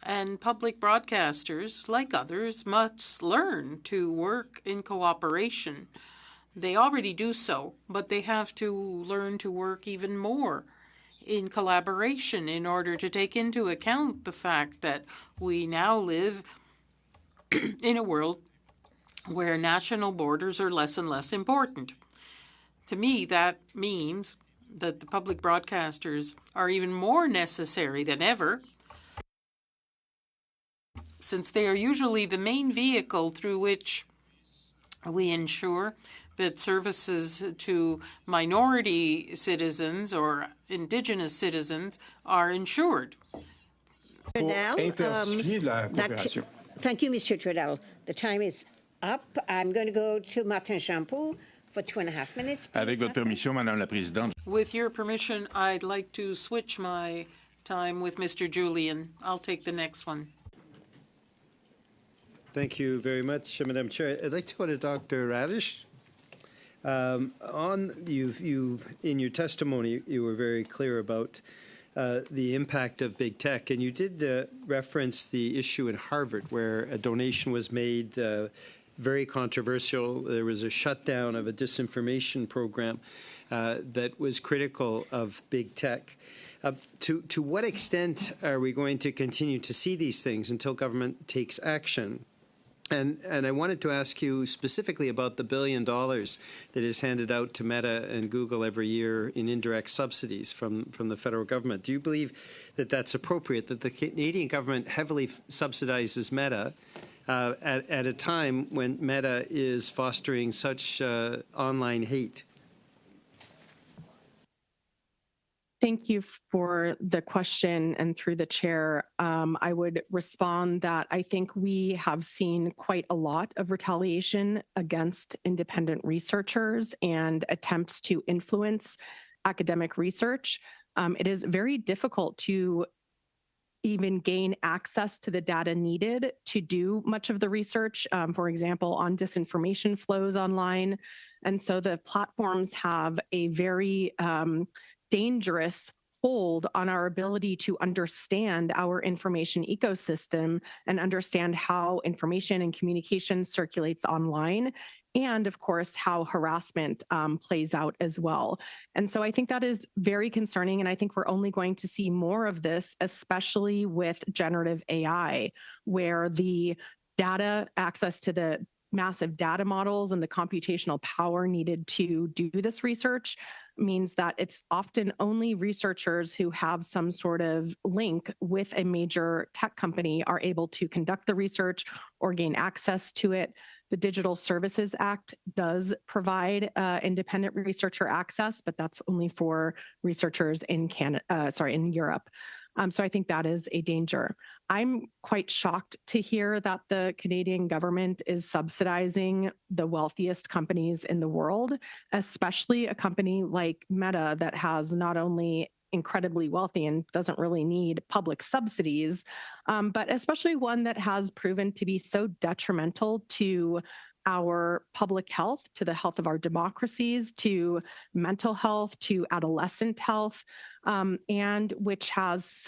And public broadcasters, like others, must learn to work in cooperation. They already do so, but they have to learn to work even more in collaboration in order to take into account the fact that we now live in a world where national borders are less and less important. To me, that means that the public broadcasters are even more necessary than ever, since they are usually the main vehicle through which we ensure that services to minority citizens or Indigenous citizens are ensured. Now, thank you, Mr. Trudel. The time is up. I'm going to go to Martin Champoux for 2.5 minutes. Avec votre permission, Madame la Présidente. With your permission, I'd like to switch my time with Mr. Julian. I'll take the next one. Thank you very much, Madam Chair. I'd like to go to Dr. Radish. In your testimony, you were very clear about the impact of big tech, and you did reference the issue in Harvard where a donation was made, very controversial. There was a shutdown of a disinformation program that was critical of big tech. To what extent are we going to continue to see these things until government takes action? And I wanted to ask you specifically about the $1 billion that is handed out to Meta and Google every year in indirect subsidies from the federal government. Do you believe that that's appropriate, that the Canadian government heavily subsidizes Meta at a time when Meta is fostering such online hate? Thank you for the question, and through the chair, I would respond that I think we have seen quite a lot of retaliation against independent researchers and attempts to influence academic research. It is very difficult to even gain access to the data needed to do much of the research, for example, on disinformation flows online. And so the platforms have a very dangerous hold on our ability to understand our information ecosystem and understand how information and communication circulates online, and of course, how harassment plays out as well. And so I think that is very concerning, and I think we're only going to see more of this, especially with generative AI, where the data access to the massive data models and the computational power needed to do this research means that it's often only researchers who have some sort of link with a major tech company are able to conduct the research or gain access to it. The Digital Services Act does provide independent researcher access, but that's only for researchers in in Europe. So I think that is a danger. I'm quite shocked to hear that the Canadian government is subsidizing the wealthiest companies in the world, especially a company like Meta that has not only incredibly wealthy and doesn't really need public subsidies, but especially one that has proven to be so detrimental to our public health, to the health of our democracies, to mental health, to adolescent health, and which has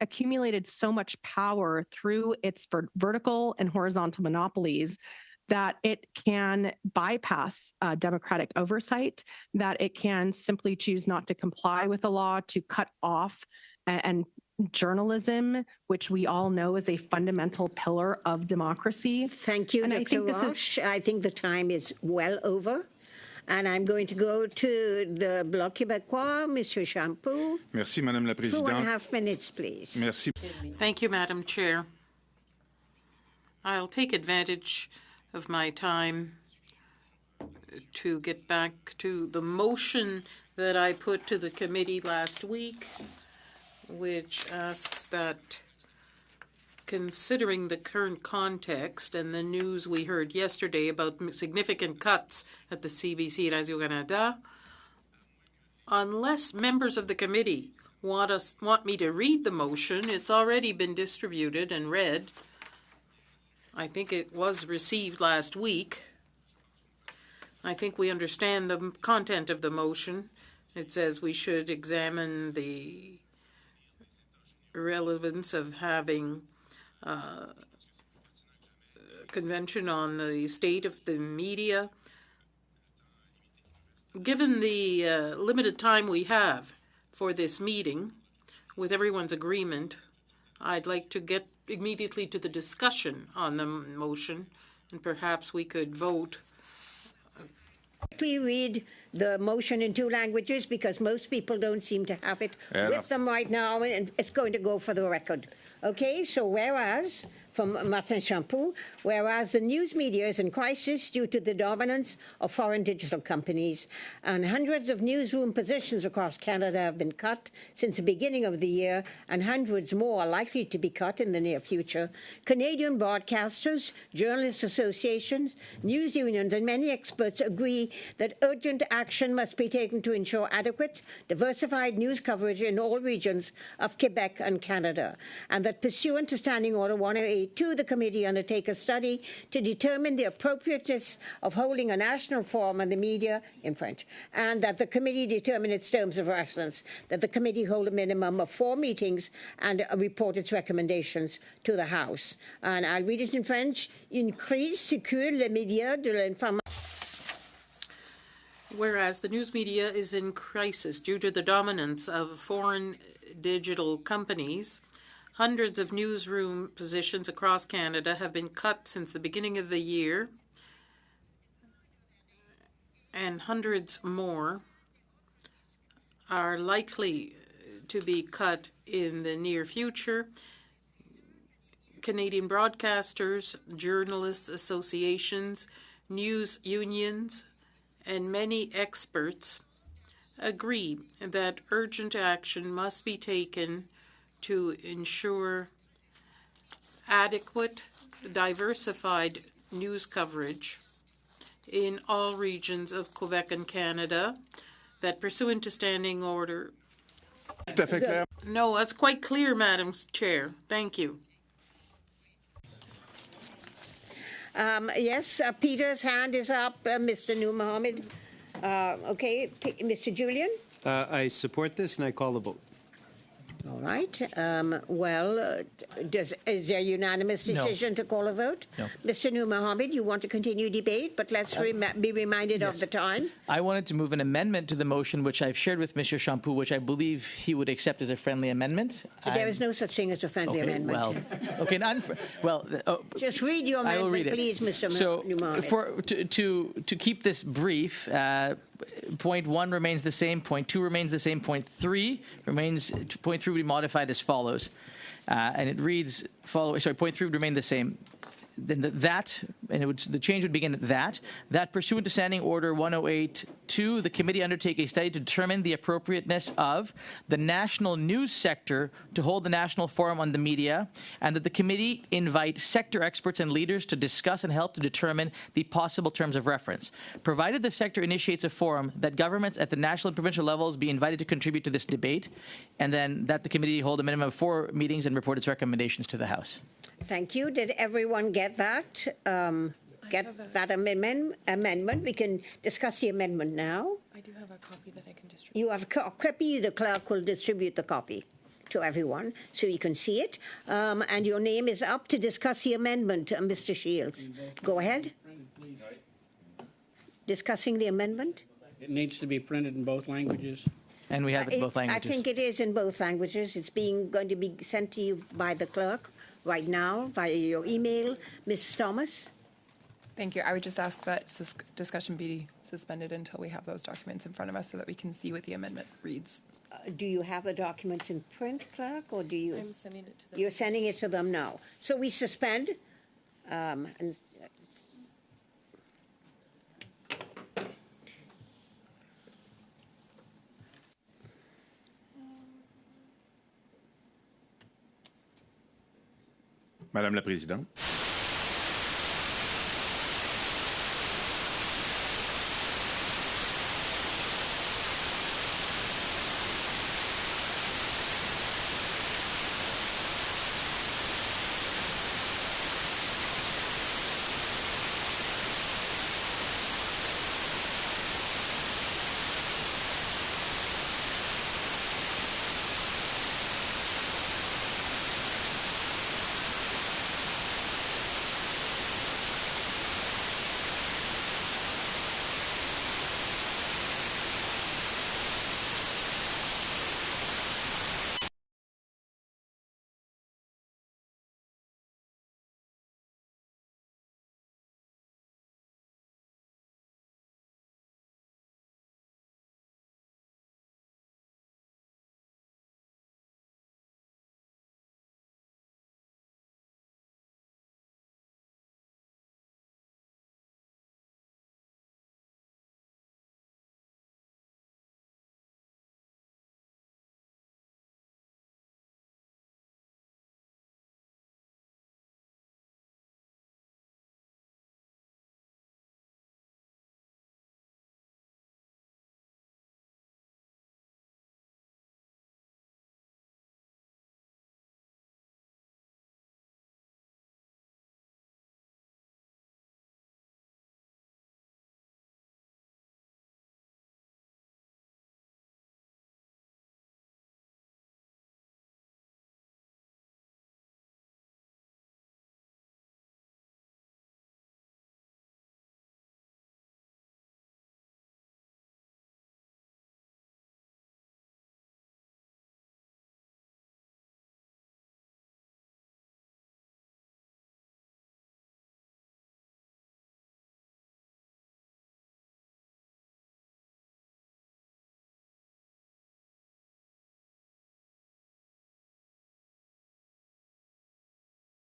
accumulated so much power through its vertical and horizontal monopolies that it can bypass democratic oversight, that it can simply choose not to comply with the law, to cut off and journalism, which we all know is a fundamental pillar of democracy. Thank you, Dr. Walsh. I think the time is well over. And I'm going to go to the Bloc Québécois, Monsieur Champoux. Merci, Madame la Présidente. 2.5 minutes, please. Merci. Thank you, Madam Chair. I'll take advantage of my time to get back to the motion that I put to the committee last week, which asks that, considering the current context and the news we heard yesterday about significant cuts at the CBC Radio-Canada, unless members of the committee want me to read the motion, it's already been distributed and read. I think it was received last week. I think we understand the content of the motion. It says we should examine the relevance of having a convention on the state of the media. Given the limited time we have for this meeting, with everyone's agreement, I'd like to get immediately to the discussion on the motion, and perhaps we could vote. Please read the motion in 2 languages because most people don't seem to have it with them right now, and it's going to go for the record. Okay, so whereas, from Martin Champoux, whereas the news media is in crisis due to the dominance of foreign digital companies, and hundreds of newsroom positions across Canada have been cut since the beginning of the year, and hundreds more are likely to be cut in the near future, Canadian broadcasters, journalist associations, news unions, and many experts agree that urgent action must be taken to ensure adequate, diversified news coverage in all regions of Quebec and Canada, and that pursuant to Standing Order 108, the committee undertake a study to determine the appropriateness of holding a national forum on the media in French, and that the committee determine its terms of reference, that the committee hold a minimum of 4 meetings and report its recommendations to the House. And I'll read it in French. Une crise secure les médias de l'information. Whereas the news media is in crisis due to the dominance of foreign digital companies, hundreds of newsroom positions across Canada have been cut since the beginning of the year, and hundreds more are likely to be cut in the near future. Canadian broadcasters, journalists associations, news unions, and many experts agree that urgent action must be taken to ensure adequate, diversified news coverage in all regions of Quebec and Canada, that pursuant to Standing Order. No, that's quite clear, Madam Chair. Thank you. Yes, Peter's hand is up, Mr. Noor Mohammed. Okay, Mr. Julian? I support this and I call the vote. All right. Is there unanimous decision to call a vote? No. Mr. Nur Mohammed, you want to continue debate, but let's be reminded of the time. I wanted to move an amendment to the motion, which I've shared with Mr. Champoux, which I believe he would accept as a friendly amendment. There is no such thing as a friendly amendment. Just read your amendment, I will read it. please, Mr. Nur Mohammed. To keep this brief, point 1 remains the same, point 2 remains the same, point 3 would be modified as follows. And it reads, point 3 would remain the same. Then the change would begin at that pursuant to Standing Order 108.2, the committee undertake a study to determine the appropriateness of the national news sector to hold the National Forum on the Media, and that the committee invite sector experts and leaders to discuss and help to determine the possible terms of reference. Provided the sector initiates a forum, that governments at the national and provincial levels be invited to contribute to this debate, and then that the committee hold a minimum of 4 meetings and report its recommendations to the House. Thank you. Did everyone get that? That amendment? We can discuss the amendment now. I do have a copy that I can distribute. You have a copy. The clerk will distribute the copy to everyone so you can see it. And your name is up to discuss the amendment, Mr. Shields. Go ahead. Discussing the amendment? It needs to be printed in both languages. And we have it in both languages. I think it is in both languages. It's going to be sent to you by the clerk right now via your email. Ms. Thomas? Thank you. I would just ask that discussion be suspended until we have those documents in front of us so that we can see what the amendment reads. Do you have the documents in print, clerk, or do you? I'm sending it to them. You're sending it to them now. So we suspend. And Madame la Présidente.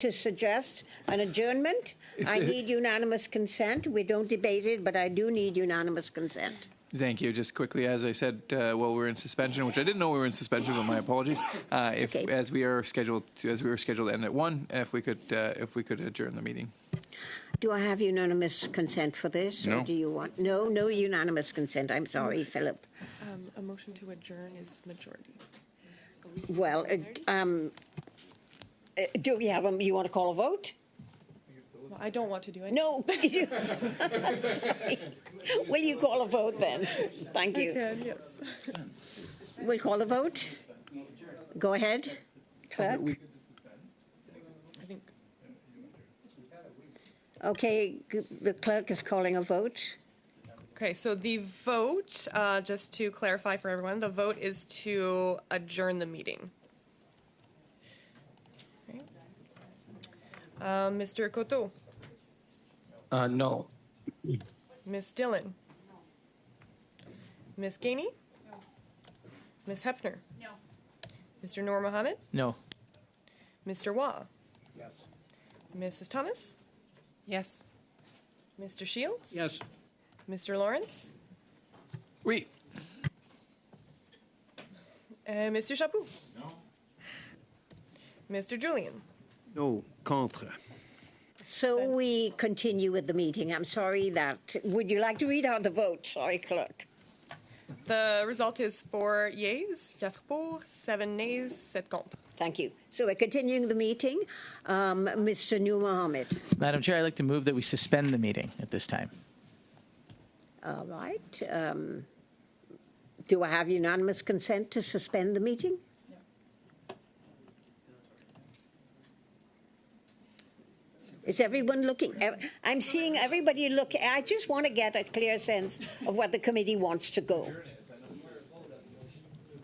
to suggest an adjournment, I need unanimous consent. We don't debate it, but I do need unanimous consent. Thank you. Just quickly, as I said, while we're in suspension, which I didn't know we were in suspension, but my apologies. As we were scheduled to end at 1, if we could adjourn the meeting. Do I have unanimous consent for this? No. Or do you want no unanimous consent? I'm sorry, Philip. A motion to adjourn is majority. Well, do we have you want to call a vote? Well, I don't want to do it. No. Sorry. Will you call a vote then? Thank you. I can, yes. We'll call a vote. Go ahead, clerk. I think Okay, the clerk is calling a vote. Okay, so the vote, just to clarify for everyone, the vote is to adjourn the meeting. Okay. Mr. Coteau, No. Ms. Dillon, Ms. Gainey, Ms. Hefner, No. Mr. Noor Mohammed, No. Mr. Waugh, Yes. Mrs. Thomas, Yes. Mr. Shields, Yes. Mr. Lawrence, Oui. and Mr. Chaput. No. Mr. Julian. No, contre. So we continue with the meeting. I'm sorry that. Would you like to read out the vote? Sorry, clerk. The result is 4 yeas, 4 pour, 7 nays, 7 contre. Thank you. So we're continuing the meeting. Mr. Noor Mohammed. Madam Chair, I'd like to move that we suspend the meeting at this time. All right. Do I have unanimous consent to suspend the meeting? Is everyone looking? I'm seeing everybody look. I just want to get a clear sense of what the committee wants to go.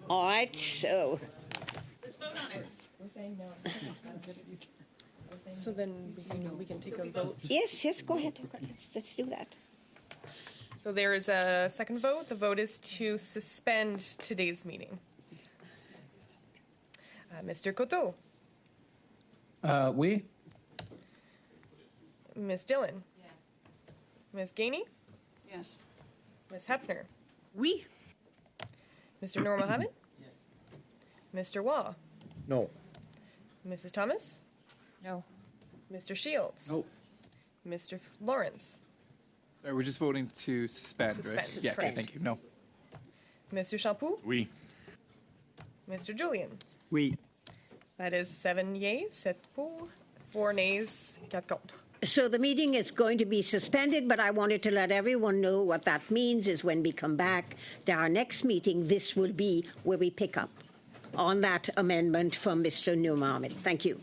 All right, so. We're saying no. So then we can take a vote. Yes, go ahead. Let's do that. So there is a second vote. The vote is to suspend today's meeting. Mr. Coteau. Oui. Ms. Dillon. Yes. Ms. Gainey. Yes. Ms. Hefner. Oui. Mr. Noor Mohammed. Yes. Mr. Waugh. No. Mrs. Thomas. No. Mr. Shields. No. Mr. Lawrence. Sorry, we're just voting to suspend, right? Suspend. Yeah, okay, Suspend. thank you. No. Mr. Chaput. Oui. Mr. Julian. Oui. That is 7 yeas, 7 pour, 4 nays, 4 contre. So the meeting is going to be suspended, but I wanted to let everyone know what that means is when we come back to our next meeting, this will be where we pick up on that amendment from Mr. Noor Mohammed. Thank you.